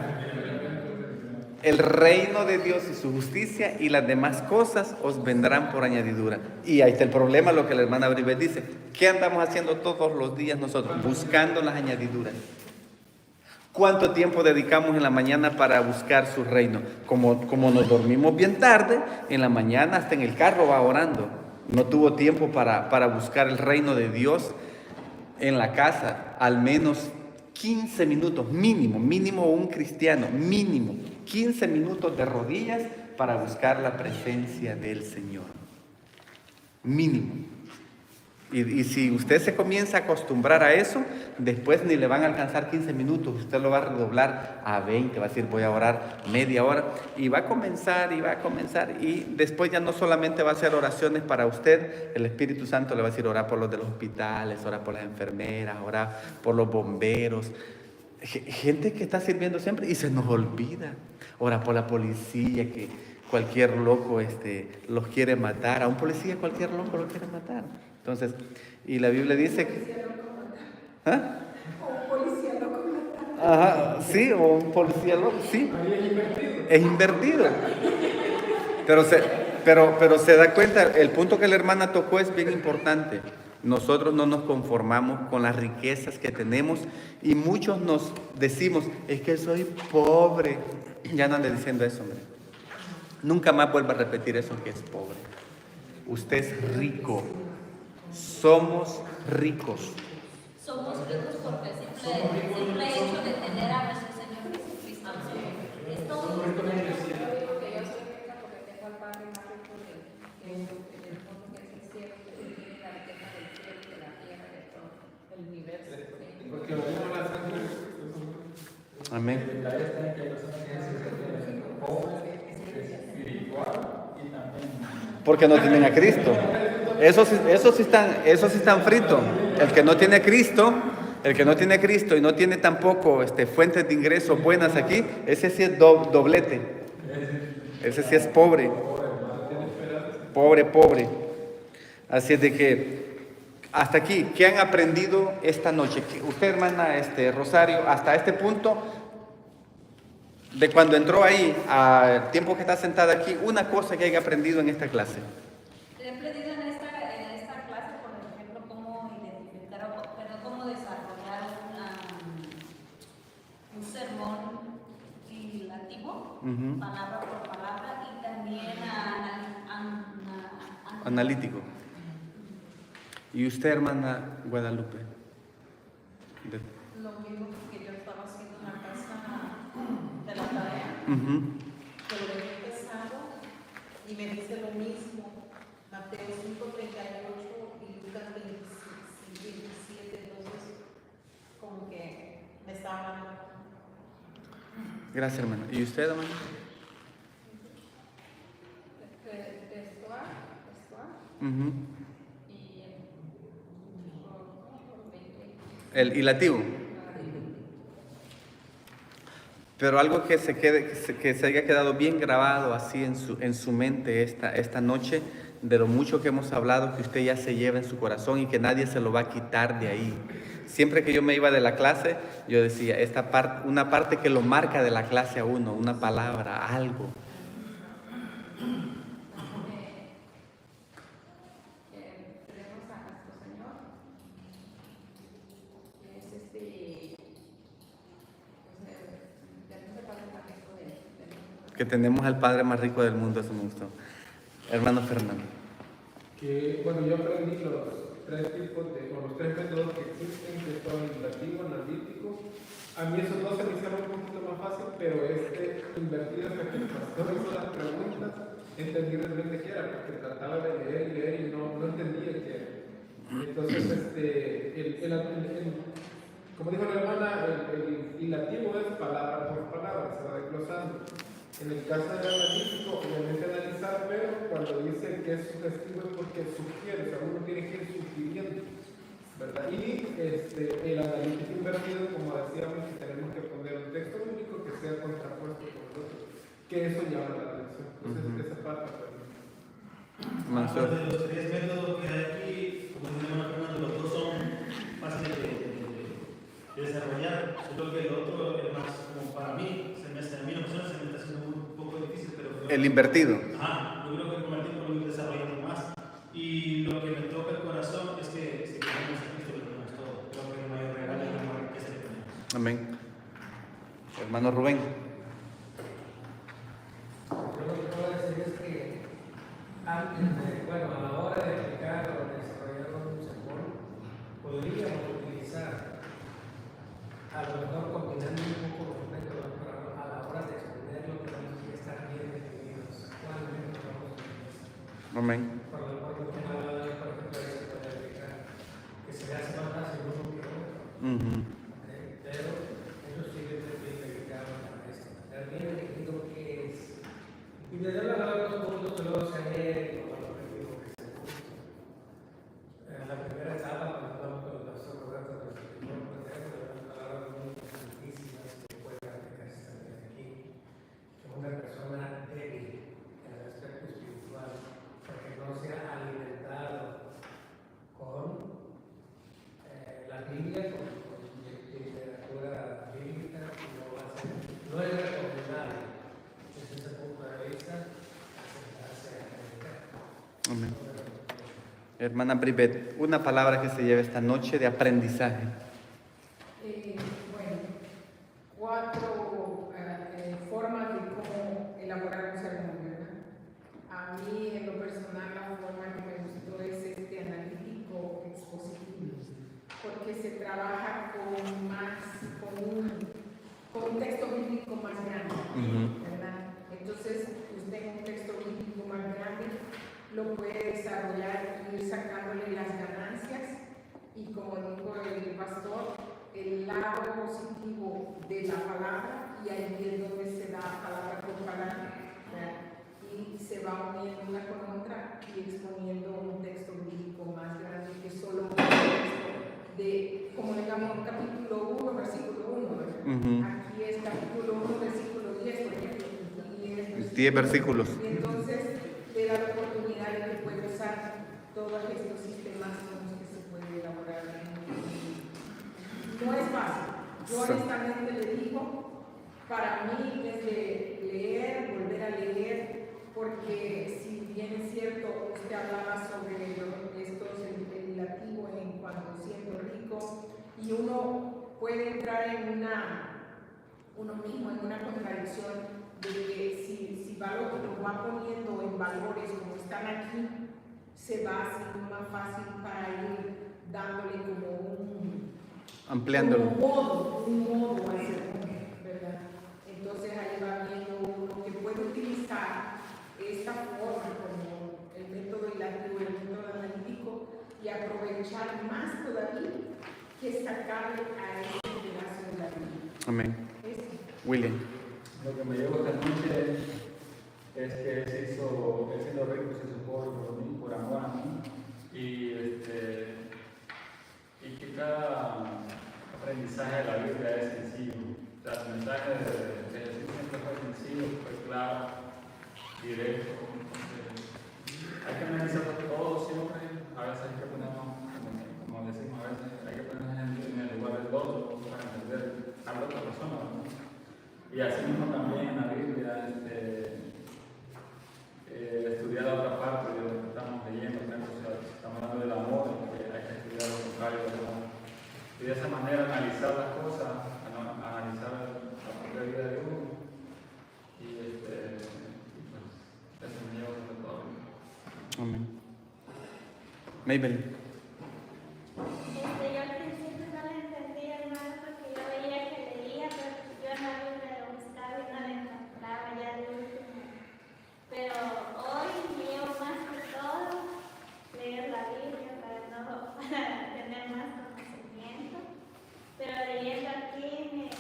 el reino de Dios y su justicia, y las demás cosas os vendrán por añadidura. Y ahí está el problema, lo que la hermana Bribet dice. ¿Qué andamos haciendo todos los días nosotros? Buscando las añadiduras. ¿Cuánto tiempo dedicamos en la mañana para buscar su reino? Como nos dormimos bien tarde, en la mañana hasta en el carro va orando. No tuvo tiempo para buscar el reino de Dios en la casa, al menos 15 minutos, mínimo un cristiano, mínimo 15 minutos de rodillas para buscar la presencia del Señor. Mínimo. Y si usted se comienza a acostumbrar a eso, después ni le van a alcanzar 15 minutos, usted lo va a redoblar a 20, va a decir voy a orar media hora, y va a comenzar, y después ya no solamente va a hacer oraciones para usted, el Espíritu Santo le va a decir orar por los de los hospitales, orar por las enfermeras, orar por los bomberos, gente que está sirviendo siempre y se nos olvida, orar por la policía, que cualquier loco los quiere matar, a un policía cualquier loco lo quiere matar. Entonces, y la Biblia dice que... ¿Ah? O un policía loco. Ajá, sí, o un policía loco, sí. Es invertido. Pero se da cuenta, el punto que la hermana tocó es bien importante. Nosotros no nos conformamos con las riquezas que tenemos y muchos nos decimos, es que soy pobre. Ya no ande diciendo eso, hombre. Nunca más vuelva a repetir eso, que es pobre. Usted es rico. Somos ricos. Somos ricos porque el simple hecho de tener a nuestro Señor Jesucristo es todo lo que tenemos. Yo digo que yo soy rica porque tengo al Padre más rico que en el mundo que es el cielo, que tiene la riqueza del cielo, de la tierra, de todo el universo. Porque lo mismo la sangre de Cristo. Amén. El detalle está en que hay personas que se sienten pobres, espiritual y también. Porque no tienen a Cristo. Eso sí están fritos. El que no tiene a Cristo y no tiene tampoco fuentes de ingresos buenas aquí, ese sí es doblete. Ese sí es pobre. Pobre. Así es de que hasta aquí, ¿qué han aprendido esta noche? Usted, hermana Rosario, hasta este punto, de cuando entró ahí, al tiempo que está sentada aquí, una cosa que haya aprendido en esta clase. He aprendido en esta clase, por ejemplo, cómo identificar, cómo desarrollar un sermón ilativo, palabra por palabra, y también analítico. ¿Y usted, hermana Guadalupe? Lo mismo que yo estaba haciendo en la casa de la tarea, que lo he empezado y me dice lo mismo. Mateo 5:38 y Lucas 27, entonces como que me está hablando. Gracias, hermana. ¿Y usted, hermana? El ilativo. Pero algo que se haya quedado bien grabado así en su mente esta noche, de lo mucho que hemos hablado, que usted ya se lleva en su corazón y que nadie se lo va a quitar de ahí. Siempre que yo me iba de la clase, yo decía, una parte que lo marca de la clase a uno, una palabra, algo. Tenemos a nuestro Señor, que es Que tenemos al Padre más rico del mundo, eso me gustó. Hermano Fernando. Que, bueno, yo aprendí los tres tipos o los tres métodos que existen, que son invertido, analítico. A mí esos dos se me hicieron un poquito más fácil, pero invertido hasta que el pastor hizo las preguntas, entendí realmente qué era, porque trataba de leer y no entendía qué era. Entonces, como dijo la hermana, el ilativo es palabra por palabra, se va desglosando. En el caso del analítico, obviamente analizar, pero cuando dice que es sugestivo es porque sugiere, o sea, uno tiene que ir sugiriendo, ¿verdad? Y el analítico invertido, como decíamos, que tenemos que poner un texto único que sea contrapuesto con el otro, que eso llama la atención. Entonces, esa parte también. Aparte de los tres métodos que hay aquí, como dice el hermano Fernando, los dos son fáciles de desarrollar. Yo creo que el otro es más, como para mí, a mí la persona se me está haciendo un poco difícil, pero El invertido. Ajá, yo creo que con el tiempo lo voy desarrollando más. Y lo que me toca el corazón es que si queremos a Cristo, lo tenemos todo. Creo que el mayor regalo es el amor que se le tenemos. Amén. Hermano Rubén. Yo lo que puedo decir es que antes a la hora de aplicar o desarrollar un sermón, podríamos utilizar, a lo mejor combinando un poco los métodos, pero a la hora de exponer lo que vamos a estar bien definidos, actualmente vamos a utilizar. Amén. Por lo cual, por ejemplo, eso puede aplicar, que se le hace más fácil uno que otro. Pero eso sí es dedicado para esto. Tener bien definido qué es. Y le doy los puntos que luego se añaden con el objetivo que se puso. En la primera etapa, cuando hablamos con el pastor Roberto, por ejemplo, palabras muy importantísimas que pueden aplicarse también aquí. Que una persona débil en el aspecto espiritual, porque no sea alimentado con la Biblia, con literatura bíblica, no es recomendable desde ese punto de vista acercarse a predicar. Amén. Hermana Bribet, una palabra que se lleve esta noche de aprendizaje. Bueno, 4 formas de cómo elaborar un sermón, ¿verdad? A mí, en lo personal, la forma que me gustó es analítico expositivo, porque se trabaja con un texto bíblico más grande, ¿verdad? Entonces, usted en un texto bíblico más grande lo puede desarrollar y ir sacándole las ganancias y, como dijo el pastor, el lado positivo de la palabra, y ahí es donde se da palabra por palabra, ¿verdad? Y se va uniendo una con otra y exponiendo un texto bíblico más grande que solo un texto de, como digamos, capítulo 1, versículo 1, ¿verdad? Aquí es capítulo 1, versículo 10, por ejemplo, 10 versículos. Y entonces te da la oportunidad de que puedes usar todos estos sistemas con los que se puede elaborar. No es fácil. Yo honestamente le digo, para mí es de leer, volver a leer, porque si bien es cierto, usted hablaba sobre el lativo en cuanto siendo rico, y uno puede entrar en uno mismo en una contradicción de que si va lo va poniendo en valores como están aquí, se va haciendo más fácil para ir dándole como ampliándolo. un modo al sermón, ¿verdad? Entonces ahí va viendo uno que puede utilizar esta forma como el método ilativo, el método analítico, y aprovechar más todavía que sacarle a ese pedazo de la Biblia. Amén. William. Lo que me llevo esta noche es que él siendo rico se hizo pobre por mí, por amor a mí, y que cada aprendizaje de la Biblia es sencillo. O sea, el mensaje de Jesús siempre fue sencillo, fue claro, directo. Hay que analizarlo todo siempre. A veces hay que ponernos, como decimos, a veces hay que ponernos en el lugar del otro para entender a la otra persona, ¿no? Y así mismo también en la Biblia, estudiar la otra parte de lo que estamos leyendo, o sea, si estamos hablando del amor, hay que estudiar lo contrario del amor. Y de esa manera analizar las cosas, analizar la propia vida de uno y Amén. Maybelline. Yo al principio no le entendía, hermano, porque yo veía que leía, pero yo en la Biblia lo buscaba y no le encontraba ya de último. Pero hoy leo más que todo, leer la Biblia para tener más conocimiento. Pero leyendo aquí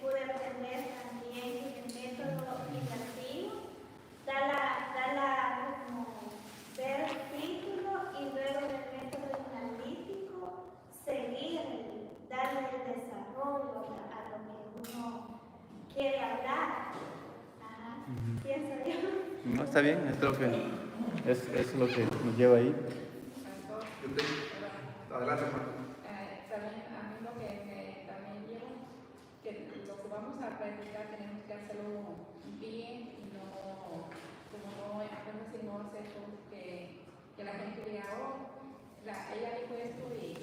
pude aprender también que el método invertido da como ver el título y luego el método analítico seguir, darle el desarrollo a lo que uno quiere hablar. Ajá, pienso yo. No, está bien, es lo que nos lleva ahí. Adelante, hermano. También a mí lo que también lleva, que lo que vamos a predicar tenemos que hacerlo bien y no, como no hacemos que la gente diga, ella dijo esto y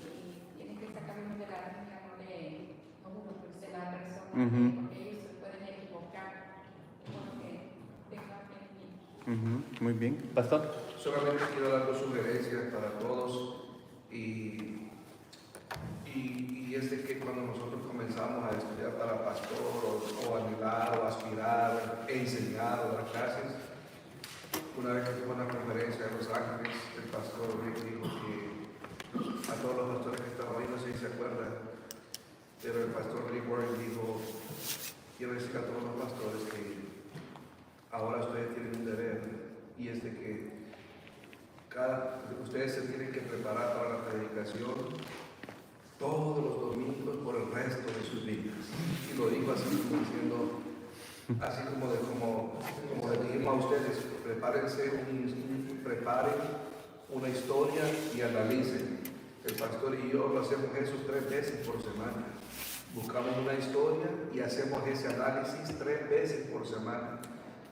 tiene que sacarlo de la línea, no de la persona, porque ellos se pueden equivocar con lo que tengan en mí. Muy bien. Pastor. Solamente quiero dar dos sugerencias para todos y es de que cuando nosotros comenzamos a estudiar para pastor o anhelar o aspirar, enseñar o dar clases, una vez que tuve una conferencia en Los Ángeles, el pastor Rick dijo que a todos los pastores que estaban ahí, no sé si se acuerdan, pero el pastor Rick Warren dijo, quiero decir a todos los pastores que ahora ustedes tienen un deber y es de que ustedes se tienen que preparar para la predicación todos los domingos por el resto de sus vidas. Y lo digo así como diciendo, así como les dijimos a ustedes, preparen una historia y analicen. El pastor y yo lo hacemos eso 3 veces por semana. Buscamos una historia y hacemos ese análisis 3 veces por semana.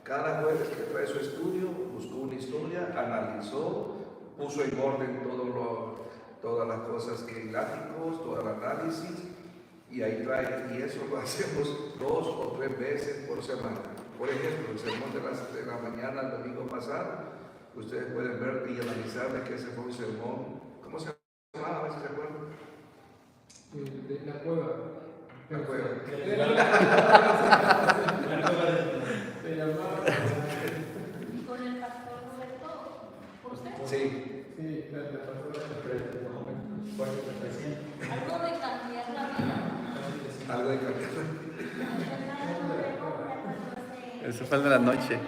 Cada jueves que trae su estudio, buscó una historia, analizó, puso en orden todas las cosas gráficos, todo el análisis, y ahí trae, y eso lo hacemos 2 o 3 veces por semana. Por ejemplo, el sermón de la mañana, el domingo pasado, ustedes pueden ver y analizar de que ese fue un sermón. ¿Cómo se llamaba? A ver si se acuerdan. La cueva. La cueva. Se llamaba. Con el pastor Roberto, ¿por usted? Sí. Sí, la pastora. Algo de cambiar la vida. Algo de cambiar. Eso fue el de la noche.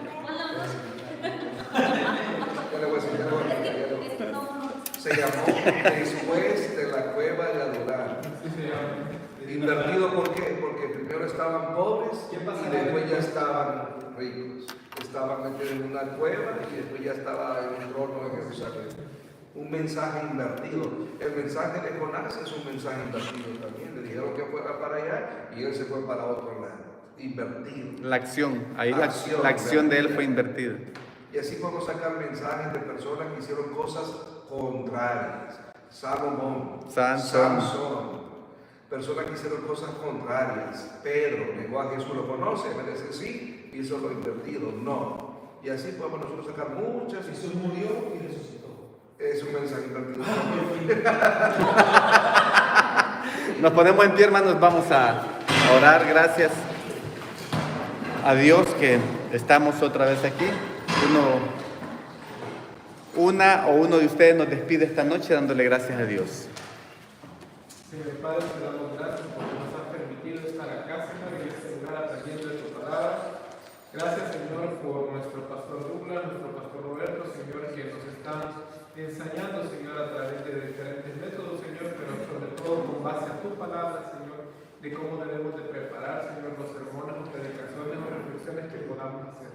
Se llamó Después de la cueva de Adular. Invertido, ¿por qué? Porque primero estaban pobres y después ya estaban ricos. Estaban metidos en una cueva y después ya estaba en un trono en Jerusalén. Un mensaje invertido. El mensaje de Jonás es un mensaje invertido también. Le dijeron que fuera para allá y él se fue para otro lado. Invertido. La acción. Ahí la acción de él fue invertida. Y así podemos sacar mensajes de personas que hicieron cosas contrarias. Salomón, Sansón, personas que hicieron cosas contrarias. Pedro negó a Jesús, lo conoce, me dice sí, hizo lo invertido, no. Y así podemos nosotros sacar muchas. Jesús murió y resucitó. Es un mensaje invertido. Nos ponemos en pie, hermanos, vamos a orar. Gracias a Dios que estamos otra vez aquí. Uno de ustedes nos despide esta noche dándole gracias a Dios. Señor Padre, te damos gracias porque nos has permitido estar acá, Señor, en este lugar aprendiendo de tu palabra. Gracias, Señor, por nuestro pastor Douglas, nuestro pastor Roberto, Señor, que nos están enseñando, Señor, a través de diferentes métodos, Señor, pero sobre todo con base a tu palabra, Señor, de cómo debemos de preparar, Señor, los sermones, las predicaciones o reflexiones que podamos hacer.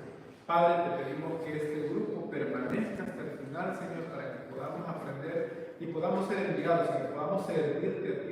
Padre, te pedimos que este grupo permanezca hasta el final, Señor, para que podamos aprender y podamos ser enviados, Señor, podamos servirte a ti,